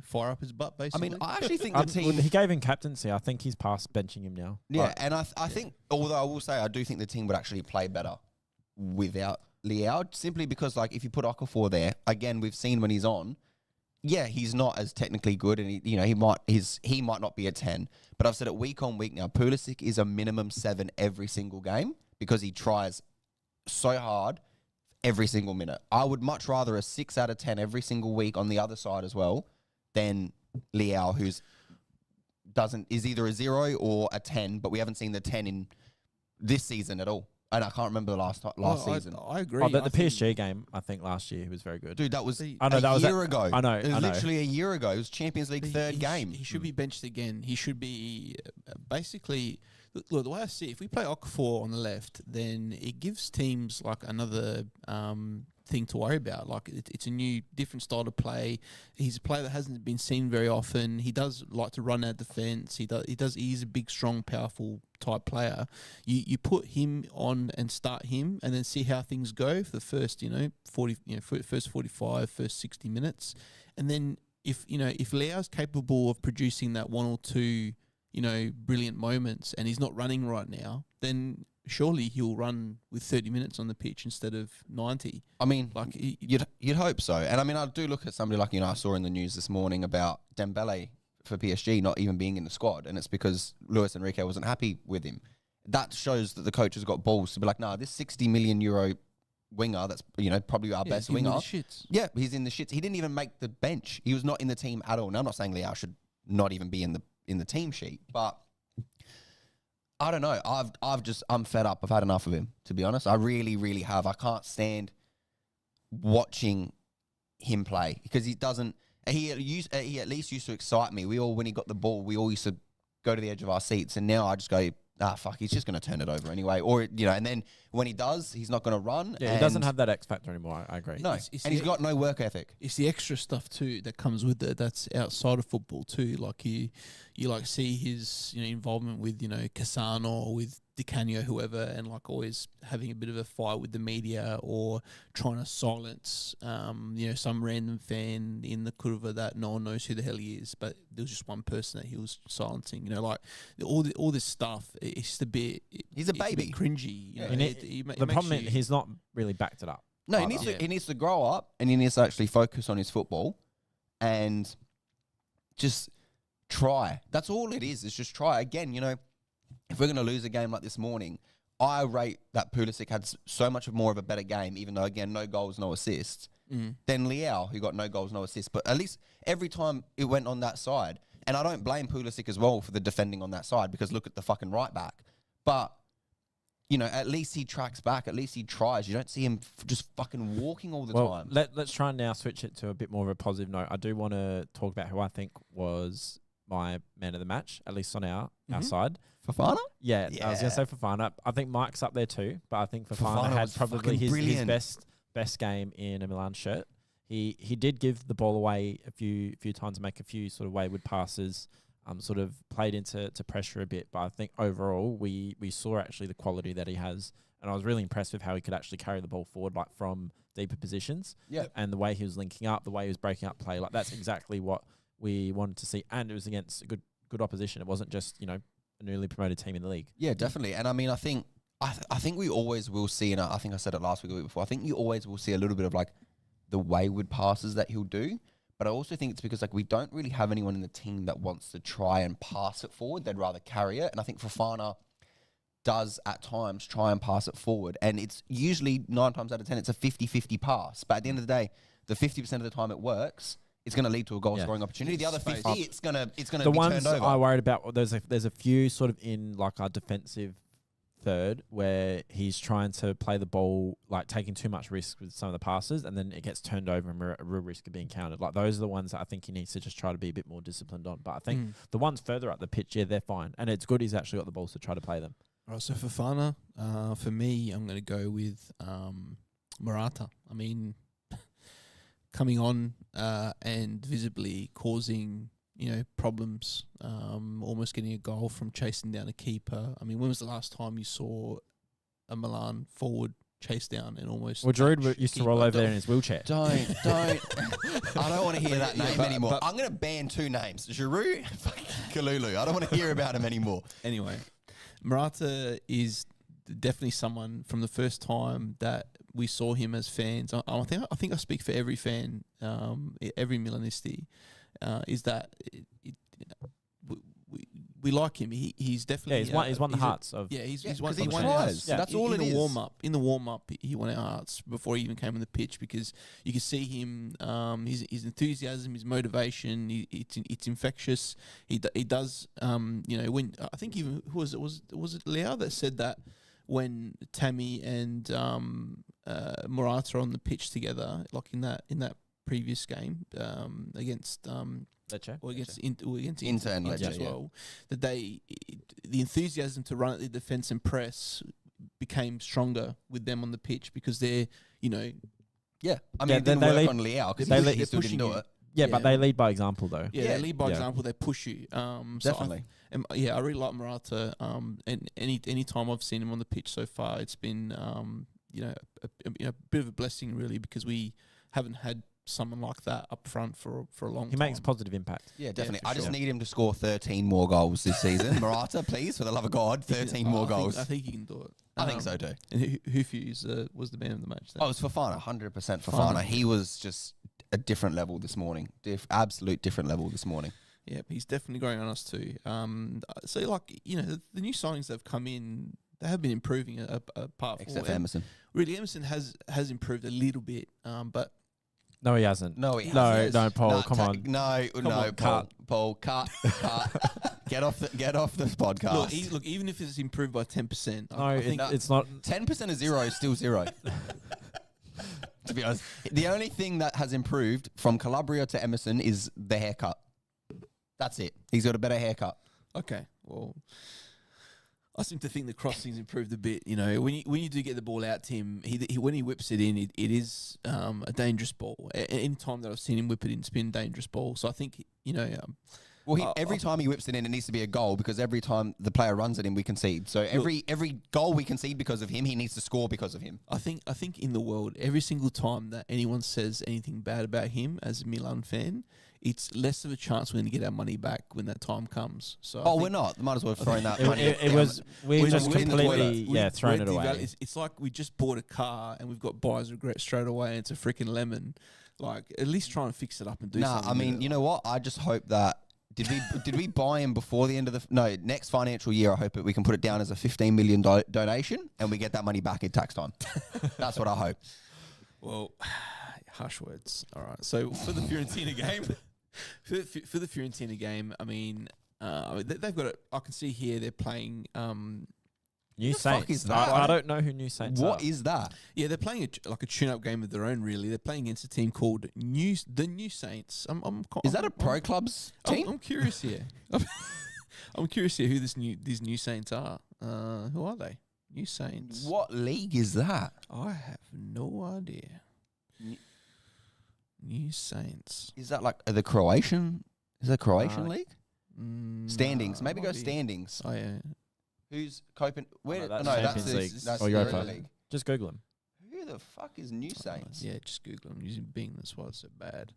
Speaker 1: fire up his butt, basically?
Speaker 3: I mean, I actually think the team...
Speaker 2: He gave him captaincy. I think he's past benching him now.
Speaker 3: Yeah, and I think, although I will say, I do think the team would actually play better without Leao, simply because, like, if you put Okafor there, again, we've seen when he's on, he's not as technically good, and he might not be a 10, but I've said it week on week now, Pulisic is a minimum 7 every single game because he tries so hard every single minute. I would much rather a 6 out of 10 every single week on the other side as well than Leao, who's is either a 0 or a 10, but we haven't seen the 10 in this season at all. And I can't remember the last season.
Speaker 1: I agree.
Speaker 2: Oh, the PSG game, I think last year, he was very good.
Speaker 3: Dude, that was a year ago.
Speaker 2: I know.
Speaker 3: It was literally a year ago. It was Champions League third game.
Speaker 1: He should be benched again. He should be basically Look, the way I see it, if we play Okafor on the left, then it gives teams like another thing to worry about. Like it's a new, different style to play. He's a player that hasn't been seen very often. He does like to run out defense. He's a big, strong, powerful type player. You put him on and start him, and then see how things go for the first 45, first 60 minutes, and then if Leao's capable of producing that one or two brilliant moments, and he's not running right now, then surely he'll run with 30 minutes on the pitch instead of 90.
Speaker 3: I mean, like you'd hope so. And I mean, I do look at somebody like, I saw in the news this morning about Dembele for PSG not even being in the squad, and it's because Luis Enrique wasn't happy with him. That shows that the coach has got balls to be like, nah, this 60 million euro winger, that's probably our best winger. Yeah, he's in the shits. He didn't even make the bench. He was not in the team at all. Now, I'm not saying Leao should not even be in the team sheet, but I don't know. I'm fed up. I've had enough of him, to be honest. I really, really have. I can't stand watching him play because he doesn't. He at least used to excite me. When he got the ball, we all used to go to the edge of our seats, and now I just go, fuck, he's just going to turn it over anyway. Or, and then when he does, he's not going to run.
Speaker 2: Yeah, he doesn't have that X factor anymore. I agree.
Speaker 3: No, and he's got no work ethic.
Speaker 1: It's the extra stuff too that comes with it. That's outside of football too. Like you like see his involvement with Cassano or with Di Canio, whoever, and like always having a bit of a fight with the media or trying to silence some random fan in the curva that no one knows who the hell he is, but there was just one person that he was silencing. Like all this stuff. It's just a bit.
Speaker 3: He's a baby,
Speaker 1: bit cringy.
Speaker 2: The problem is he's not really backed it up.
Speaker 3: No, he needs to grow up, and he needs to actually focus on his football and just try. That's all it is. It's just try. Again, if we're going to lose a game like this morning, I rate that Pulisic had so much more of a better game, even though, again, no goals, no assists, than Leao, who got no goals, no assists. But at least every time it went on that side, and I don't blame Pulisic as well for the defending on that side, because look at the fucking right back. But, at least he tracks back. At least he tries. You don't see him just fucking walking all the time.
Speaker 2: Let's try and now switch it to a bit more of a positive note. I do want to talk about who I think was my man of the match, at least on our side.
Speaker 3: Fofana?
Speaker 2: Yeah, I was going to say Fofana. I think Mike's up there too, but I think Fofana had probably his best game in a Milan shirt. He did give the ball away a few times, make a few sort of wayward passes, sort of played into pressure a bit. But I think overall we saw actually the quality that he has, and I was really impressed with how he could actually carry the ball forward, like from deeper positions.
Speaker 3: Yeah,
Speaker 2: and the way he was linking up, the way he was breaking up play, like that's exactly what we wanted to see, and it was against a good opposition. It wasn't just a newly promoted team in the league.
Speaker 3: Yeah, definitely. And I mean, I think we always will see, and I think I said it last week or the week before, I think you always will see a little bit of like the wayward passes that he'll do. But I also think it's because like we don't really have anyone in the team that wants to try and pass it forward. They'd rather carry it. And I think Fofana does at times try and pass it forward. And it's usually 9 times out of 10, it's a 50-50 pass. But at the end of the day, the 50% of the time it works, it's going to lead to a goal scoring opportunity. The other 50, it's going to be turned over.
Speaker 2: The ones I worried about, there's a few sort of in like our defensive third where he's trying to play the ball, like taking too much risk with some of the passes, and then it gets turned over and a real risk of being counted. Like those are the ones that I think he needs to just try to be a bit more disciplined on. But I think the ones further up the pitch, they're fine. And it's good he's actually got the balls to try to play them.
Speaker 1: All right, so Fofana, for me, I'm going to go with Morata. I mean, coming on and visibly causing problems, almost getting a goal from chasing down a keeper. I mean, when was the last time you saw a Milan forward chase down and almost...
Speaker 2: Well, Giroud used to roll over there in his wheelchair.
Speaker 3: Don't. I don't want to hear that name anymore. I'm going to ban 2 names. Giroud, fucking Kalulu. I don't want to hear about him anymore.
Speaker 1: Anyway, Morata is definitely someone from the first time that we saw him as fans. I think I speak for every fan, every Milanisti, is that we like him. He's definitely
Speaker 2: he's won the hearts of
Speaker 1: he's won
Speaker 3: he
Speaker 1: the
Speaker 3: tries.
Speaker 1: Yeah,
Speaker 3: that's all it is.
Speaker 1: In the warm up, he won our hearts before he even came on the pitch, because you can see him, his enthusiasm, his motivation. It's infectious. He does when I think even who was it Leao that said that when Tammy and Morata are on the pitch together, like in that previous game against
Speaker 2: Lecce.
Speaker 1: or against against
Speaker 3: Inter and
Speaker 1: Inter
Speaker 3: Lecce,
Speaker 1: as
Speaker 3: yeah.
Speaker 1: well, that the enthusiasm to run at the defence and press became stronger with them on the pitch because they're, you know,
Speaker 3: Yeah, I mean,
Speaker 2: Yeah,
Speaker 3: it didn't
Speaker 2: they
Speaker 3: work
Speaker 2: lead-
Speaker 3: on Leao because
Speaker 1: they're
Speaker 3: he still
Speaker 1: pushing
Speaker 3: didn't do
Speaker 1: you.
Speaker 3: it.
Speaker 2: Yeah,
Speaker 1: Yeah.
Speaker 2: but they lead by example though.
Speaker 1: they
Speaker 3: Yeah.
Speaker 1: lead by
Speaker 2: Yeah.
Speaker 1: example. They push you. So
Speaker 3: Definitely.
Speaker 1: I really like Morata. And any time I've seen him on the pitch so far, it's been a bit of a blessing really because we haven't had someone like that up front for a long
Speaker 2: He
Speaker 1: time.
Speaker 2: makes positive impact.
Speaker 3: Yeah, definitely.
Speaker 1: for
Speaker 3: I just
Speaker 1: sure.
Speaker 3: need him to score 13 more goals this season. Morata, please, for the love of God, 13 more goals.
Speaker 1: I think he can do it.
Speaker 3: I think so too.
Speaker 1: And who for you was the man of the match?
Speaker 3: Oh, it was Fofana, 100% Fofana.
Speaker 1: Fofana.
Speaker 3: He was just a different level this morning. Absolute different level this morning.
Speaker 1: Yeah, he's definitely growing on us too. So like the new signings that have come in, they have been improving. Apart from
Speaker 3: Except for Emerson.
Speaker 1: Really, Emerson has improved a little bit, but
Speaker 2: No, he hasn't.
Speaker 3: No, he
Speaker 2: No,
Speaker 3: hasn't.
Speaker 2: no, Paul,
Speaker 3: No,
Speaker 2: come on.
Speaker 3: No,
Speaker 2: on,
Speaker 3: Paul, cut. Get off the podcast.
Speaker 1: look, even if it's improved by 10%,
Speaker 2: No,
Speaker 1: I think
Speaker 2: it's not.
Speaker 3: 10% of zero is still zero. To be honest, the only thing that has improved from Calabria to Emerson is the haircut. That's it. He's got a better haircut.
Speaker 1: okay. Well, I seem to think the crossing's improved a bit. You know, when you do get the ball out to him, he when he whips it in, it is a dangerous ball. Any time that I've seen him whip it in, it's been a dangerous ball. So I think
Speaker 3: Well, every time he whips it in, it needs to be a goal because every time the player runs at him, we concede. So every goal we concede because of him, he needs to score because of him.
Speaker 1: I think in the world, every single time that anyone says anything bad about him as a Milan fan, it's less of a chance we're going to get our money back when that time comes. So
Speaker 3: We're not. Might as well have thrown that money.
Speaker 2: It was. We
Speaker 1: We're
Speaker 2: just
Speaker 1: just in the
Speaker 2: completely
Speaker 1: toilet.
Speaker 2: thrown it away.
Speaker 1: It's like we just bought a car and we've got buyer's regret straight away. And it's a freaking lemon. Like at least try and fix it up and do something.
Speaker 3: I mean,
Speaker 1: with it.
Speaker 3: you know what? I just hope that did we buy him before the end of the next financial year? I hope that we can put it down as a 15 million donation and we get that money back in tax time. That's what I hope.
Speaker 1: Well, harsh words. All right. So for the Fiorentina game, for the Fiorentina game, I mean, they've got it. I can see here they're playing.
Speaker 2: New
Speaker 3: the fuck
Speaker 2: Saints.
Speaker 3: is that?
Speaker 2: I don't know who New Saints are.
Speaker 3: What is that?
Speaker 1: Yeah, they're playing a tune-up game of their own. Really, they're playing against a team called the New Saints.
Speaker 3: Is that a pro clubs team?
Speaker 1: I'm curious here. I'm curious here who these New Saints are. Who are they? New Saints.
Speaker 3: What league is that?
Speaker 1: I have no idea. New Saints.
Speaker 3: Is that like the Croatian? Is that Croatian league? Standings.
Speaker 1: Nah,
Speaker 3: Maybe go
Speaker 1: might be.
Speaker 3: standings.
Speaker 1: Oh yeah.
Speaker 3: Who's coping? Where?
Speaker 2: no, that's
Speaker 3: that's
Speaker 2: Champions
Speaker 3: the,
Speaker 2: League
Speaker 3: that's
Speaker 2: or
Speaker 3: the
Speaker 2: Europa.
Speaker 3: Europa League.
Speaker 2: Just Google him.
Speaker 3: Who the fuck is New Saints?
Speaker 1: Yeah, just Google. I'm using Bing. That's why it's so bad.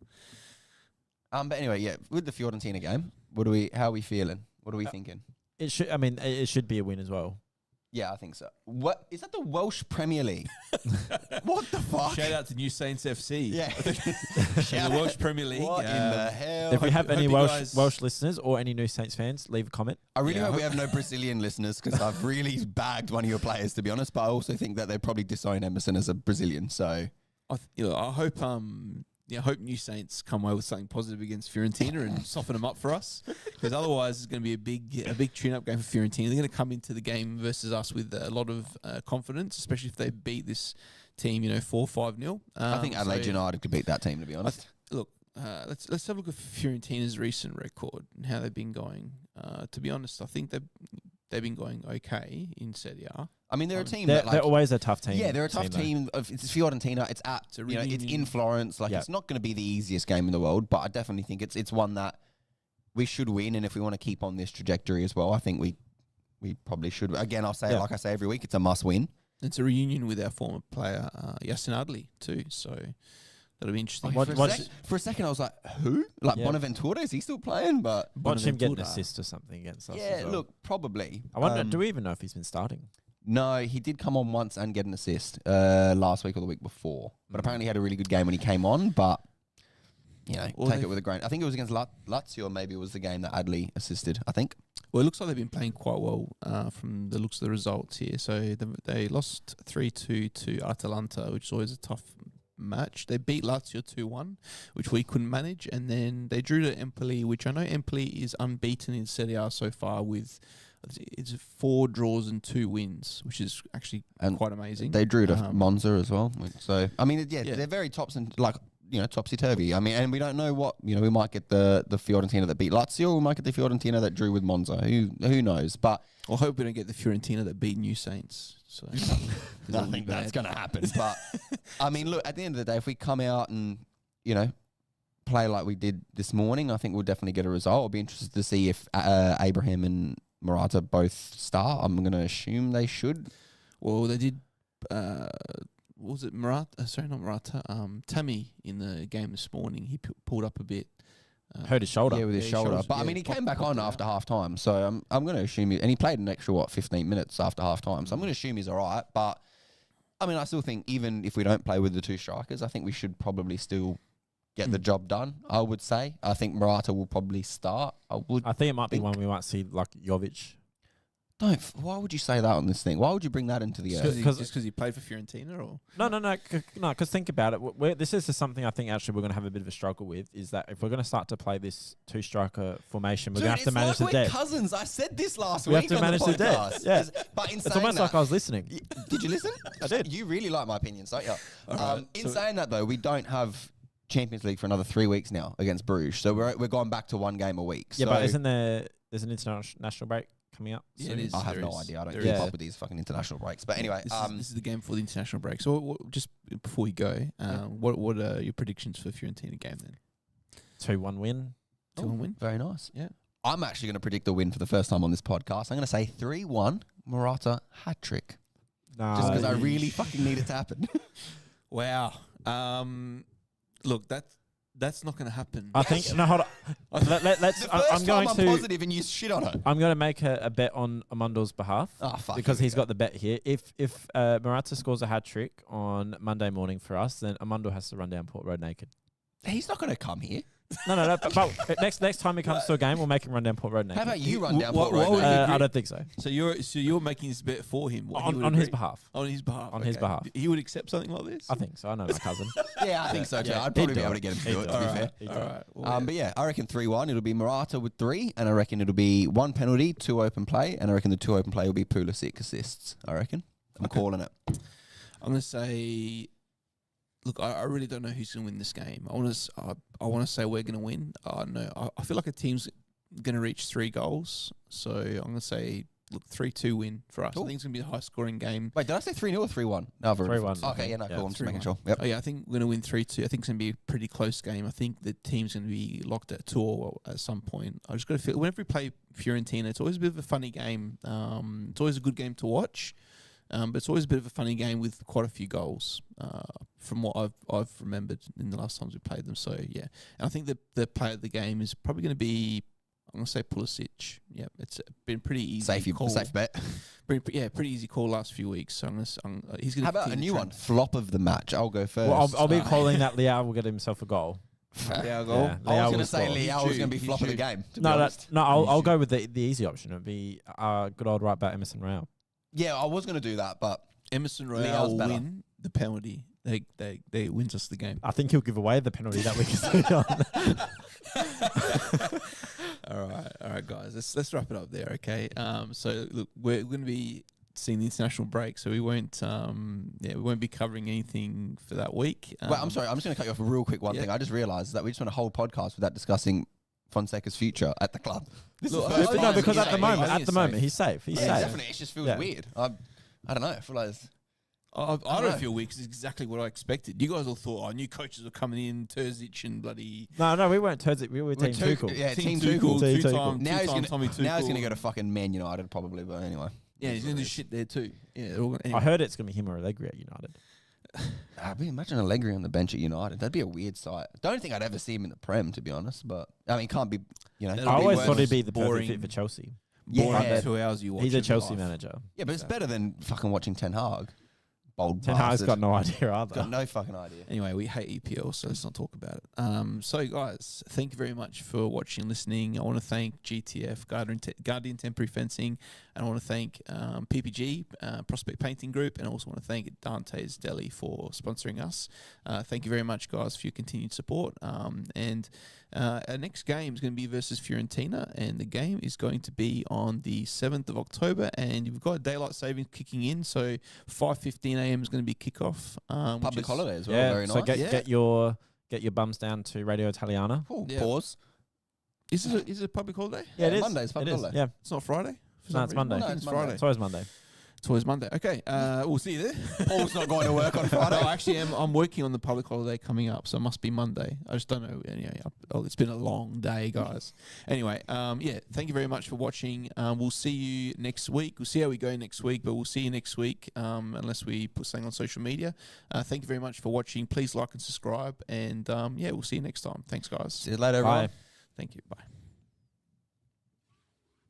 Speaker 3: But anyway, yeah. With the Fiorentina game, how are we feeling? What are we thinking?
Speaker 2: It should. I mean, it should be a win as well.
Speaker 3: Yeah, I think so. What is that? The Welsh Premier League? What the fuck?
Speaker 1: Shout out to New Saints FC.
Speaker 3: Yeah.
Speaker 1: In the Welsh Premier League.
Speaker 3: What in the hell?
Speaker 2: If we have
Speaker 1: hope
Speaker 2: any
Speaker 1: you guys-
Speaker 2: Welsh listeners or any New Saints fans, leave a comment.
Speaker 3: I really
Speaker 1: Yeah,
Speaker 3: hope
Speaker 1: I
Speaker 3: we have no Brazilian listeners because I've really bagged one of your players, to be honest. But I also think that they'd probably disown Emerson as a Brazilian. So
Speaker 1: I hope I hope New Saints come away with something positive against Fiorentina and soften them up for us, because otherwise it's going to be a big tune-up game for Fiorentina. They're going to come into the game versus us with a lot of confidence, especially if they beat this team, 4-5-0.
Speaker 3: I think Adelaide United could beat that team, to be honest.
Speaker 1: Let's have a look at Fiorentina's recent record and how they've been going. To be honest, I think they've been going okay in Serie A.
Speaker 3: I mean, they're a team
Speaker 2: They're,
Speaker 3: that
Speaker 2: they're always a tough team.
Speaker 3: Yeah, they're a tough
Speaker 2: though.
Speaker 3: team. It's Fiorentina. It's
Speaker 1: a
Speaker 3: it's in
Speaker 1: reunion.
Speaker 3: Florence. Like,
Speaker 2: Yeah.
Speaker 3: it's not going to be the easiest game in the world, but I definitely think it's one that we should win. And if we want to keep on this trajectory as well, I think we probably should. Again, I'll say it like I say every week, it's a must win.
Speaker 1: It's a reunion with our former player, Yasin Adli, too. So that'll be interesting.
Speaker 3: For a second, I was like, who? Like,
Speaker 2: Yeah.
Speaker 3: Bonaventura? Is he still playing? But
Speaker 2: Watch him get an
Speaker 1: Bonaventura.
Speaker 2: assist or something against us.
Speaker 3: yeah,
Speaker 2: as well.
Speaker 3: look, probably.
Speaker 2: I wonder, do we even know if he's been starting?
Speaker 3: No, he did come on once and get an assist last week or the week before. But apparently he had a really good game when he came on. But,
Speaker 1: Well,
Speaker 3: take it with a grain. I think it was against Lazio, maybe it was the game that Adli assisted, I think.
Speaker 1: Well, it looks like they've been playing quite well from the looks of the results here. So they lost 3-2 to Atalanta, which is always a tough match. They beat Lazio 2-1, which we couldn't manage. And then they drew to Empoli, which I know Empoli is unbeaten in Serie A so far with... It's 4 draws and 2 wins, which is actually
Speaker 3: And
Speaker 1: quite amazing.
Speaker 3: They drew to
Speaker 1: Um,
Speaker 3: Monza as well. So, I mean,
Speaker 1: Yeah.
Speaker 3: they're very tops and like topsy-turvy. I mean, and we don't know what, we might get the Fiorentina that beat Lazio, we might get the Fiorentina that drew with Monza. Who knows? But
Speaker 1: I hope we don't get the Fiorentina that beat New Saints. So
Speaker 3: I think that's going to happen. But, I mean, look, at the end of the day, if we come out and, play like we did this morning, I think we'll definitely get a result. I'll be interested to see if Abraham and Morata both start. I'm going to assume they should.
Speaker 1: Well, they did... what was it Morata? Sorry, not Morata. Tammy in the game this morning, he pulled up a bit.
Speaker 2: Hurt his shoulder.
Speaker 3: Yeah, with his shoulder. But I mean, he came back on after half time. So I'm going to assume and he played an extra 15 minutes after half time. So I'm going to assume he's all right. But I mean, I still think even if we don't play with the two strikers, I think we should probably still get the job done. I would say. I think Morata will probably start. I
Speaker 2: think it might be one we might see like Jovic.
Speaker 3: Why would you say that on this thing? Why would you bring that into the air?
Speaker 1: Just because he played for Fiorentina, or
Speaker 2: no? Because think about it. This is something I think actually we're going to have a bit of a struggle with. Is that if we're going to start to play this two-striker formation, we're going to have to manage the depth.
Speaker 3: Cousins, I said this last
Speaker 2: week.
Speaker 3: We
Speaker 2: have to manage the depth. Yeah,
Speaker 3: but in
Speaker 2: it's almost like I was listening.
Speaker 3: Did you listen?
Speaker 2: I did.
Speaker 3: You really like my opinions, don't you?
Speaker 1: Right,
Speaker 3: in saying that though, we don't have Champions League for another 3 weeks now against Bruges, so we're going back to one game a week.
Speaker 2: Yeah, but isn't there's an international break coming up?
Speaker 1: Yeah, it is.
Speaker 3: I have no idea. I don't keep up with these fucking international breaks. But anyway,
Speaker 1: this is the game for the international break. So just before we go, what are your predictions for Fiorentina game then?
Speaker 2: 2-1 win.
Speaker 1: 2-1 win.
Speaker 3: Very nice.
Speaker 1: Yeah.
Speaker 3: I'm actually going to predict a win for the first time on this podcast. I'm going to say 3-1 Morata hat trick.
Speaker 2: No,
Speaker 3: just because I really fucking need it to happen.
Speaker 1: Wow. Look, that's not going to happen.
Speaker 2: I think no. Hold on. Let's. I'm going to.
Speaker 3: Positive and you shit on it.
Speaker 2: I'm going to make a bet on Amundo's behalf.
Speaker 3: Oh fuck!
Speaker 2: Because he's got the bet here. If Morata scores a hat trick on Monday morning for us, then Amundo has to run down Port Road naked.
Speaker 3: He's not going to come here.
Speaker 2: No. But next time he comes to a game, we'll make him run down Port Road naked.
Speaker 3: How about you run down Port Road naked?
Speaker 2: I don't think so.
Speaker 1: So you're making this bet for him
Speaker 2: on his behalf.
Speaker 1: On his behalf.
Speaker 2: On his behalf.
Speaker 1: He would accept something like this?
Speaker 2: I think so. I know my cousin.
Speaker 3: Yeah, I think so too.
Speaker 2: Yeah,
Speaker 3: I'd probably be able to get him to do it, to be fair.
Speaker 1: All right. Well,
Speaker 3: but yeah, I reckon 3-1. It'll be Morata with 3, and I reckon it'll be 1 penalty, 2 open play, and I reckon the 2 open play will be Pulisic assists. I reckon. I'm calling it.
Speaker 1: I'm going to say... Look, I really don't know who's going to win this game. I want to say we're going to win. No, I feel like a team's going to reach 3 goals. So I'm going to say, 3-2 win for us. Cool. I think it's going to be a high-scoring game.
Speaker 3: Wait, did I say 3-0 or 3-1? No,
Speaker 2: 3-1.
Speaker 3: Okay, yeah, no, cool. I'm just making
Speaker 1: 3-1.
Speaker 3: sure. Yep.
Speaker 1: Oh, yeah, I think we're going to win 3-2. I think it's going to be a pretty close game. I think the team's going to be locked at 2 at some point. I just got to feel, whenever we play Fiorentina, it's always a bit of a funny game. It's always a good game to watch. But it's always a bit of a funny game with quite a few goals from what I've remembered in the last times we played them. So, yeah. And I think the player of the game is probably going to be, I'm going to say Pulisic. Yeah, it's been pretty easy.
Speaker 3: Safe bet.
Speaker 1: Pretty easy call last few weeks. So he's going to.
Speaker 3: How about a new one? Flop of the match. I'll go first.
Speaker 2: Well, I'll be calling that Leao will get himself a goal.
Speaker 1: Leao goal.
Speaker 2: Yeah,
Speaker 3: I was going to say Leao was going to be flop of the game.
Speaker 2: I'll go with the easy option. It'd be good old right back Emerson Royale.
Speaker 3: Yeah, I was going to do that, but
Speaker 1: Emerson Royale will win the penalty. They wins us the game.
Speaker 2: I think he'll give away the penalty that we can see on.
Speaker 1: All right, guys. Let's wrap it up there, okay? So look, we're going to be seeing the international break, so we won't be covering anything for that week.
Speaker 3: Wait, I'm sorry. I'm just going to cut you off a real quick thing. I just realised that we just want a whole podcast without discussing Fonseca's future at the club.
Speaker 2: Because at the moment he's safe. He's safe.
Speaker 3: Definitely. It just feels weird. I don't know. I feel like
Speaker 1: I don't feel weird because it's exactly what I expected. You guys all thought, new coaches were coming in, Terzic and bloody...
Speaker 2: No, we weren't Terzic. We were Team Tuchel.
Speaker 3: Yeah, Team
Speaker 1: Tuchel.
Speaker 3: Two-time Tommy Tuchel. Now he's going to go to fucking Man United probably, but anyway.
Speaker 1: Yeah, he's going to do shit there too. Yeah,
Speaker 2: anyway. I heard it's going to be him or Allegri at United.
Speaker 3: Imagine Allegri on the bench at United. That'd be a weird sight. Don't think I'd ever see him in the Prem, to be honest. But I mean, can't be. I
Speaker 2: always thought he'd be the perfect fit for Chelsea.
Speaker 1: Yeah, 2 hours you watch.
Speaker 2: He's a Chelsea manager.
Speaker 3: Yeah, but it's better than fucking watching Ten Hag.
Speaker 2: Ten Hag's got no idea either.
Speaker 3: Got no fucking idea.
Speaker 1: Anyway, we hate EPL, so let's not talk about it. So, guys, thank you very much for watching and listening. I want to thank GTF, Guardian Temporary Fencing, and I want to thank PPG, Prospect Painting Group, and I also want to thank Dante's Deli for sponsoring us. Thank you very much, guys, for your continued support. And our next game is going to be versus Fiorentina, and the game is going to be on the 7th of October, and you've got daylight savings kicking in, so 5:15 a.m. is going to be kickoff.
Speaker 3: Public holiday as well.
Speaker 2: Yeah,
Speaker 3: very nice.
Speaker 2: So get your get your bums down to Radio Italiana.
Speaker 3: Ooh,
Speaker 1: Yeah.
Speaker 3: Pause.
Speaker 1: Is it a public holiday?
Speaker 2: Yeah, it is.
Speaker 3: Monday's public holiday.
Speaker 2: Yeah,
Speaker 1: It's not Friday? For
Speaker 2: No,
Speaker 1: some
Speaker 2: it's
Speaker 1: reason?
Speaker 2: Monday.
Speaker 1: I
Speaker 3: No,
Speaker 1: think
Speaker 3: it's
Speaker 1: it's
Speaker 3: Monday.
Speaker 1: Friday.
Speaker 2: it's always Monday.
Speaker 1: It's always Monday. Okay, we'll see you there.
Speaker 3: Paul's not going to work on
Speaker 1: No,
Speaker 3: Friday.
Speaker 1: actually, I'm working on the public holiday coming up, so it must be Monday. I just don't know. Anyway, it's been a long day, guys. Anyway, thank you very much for watching. We'll see you next week. We'll see how we go next week, but we'll see you next week unless we put something on social media. Thank you very much for watching. Please like and subscribe, and we'll see you next time. Thanks, guys.
Speaker 3: See you later,
Speaker 2: Bye.
Speaker 3: everyone.
Speaker 1: Thank you. Bye.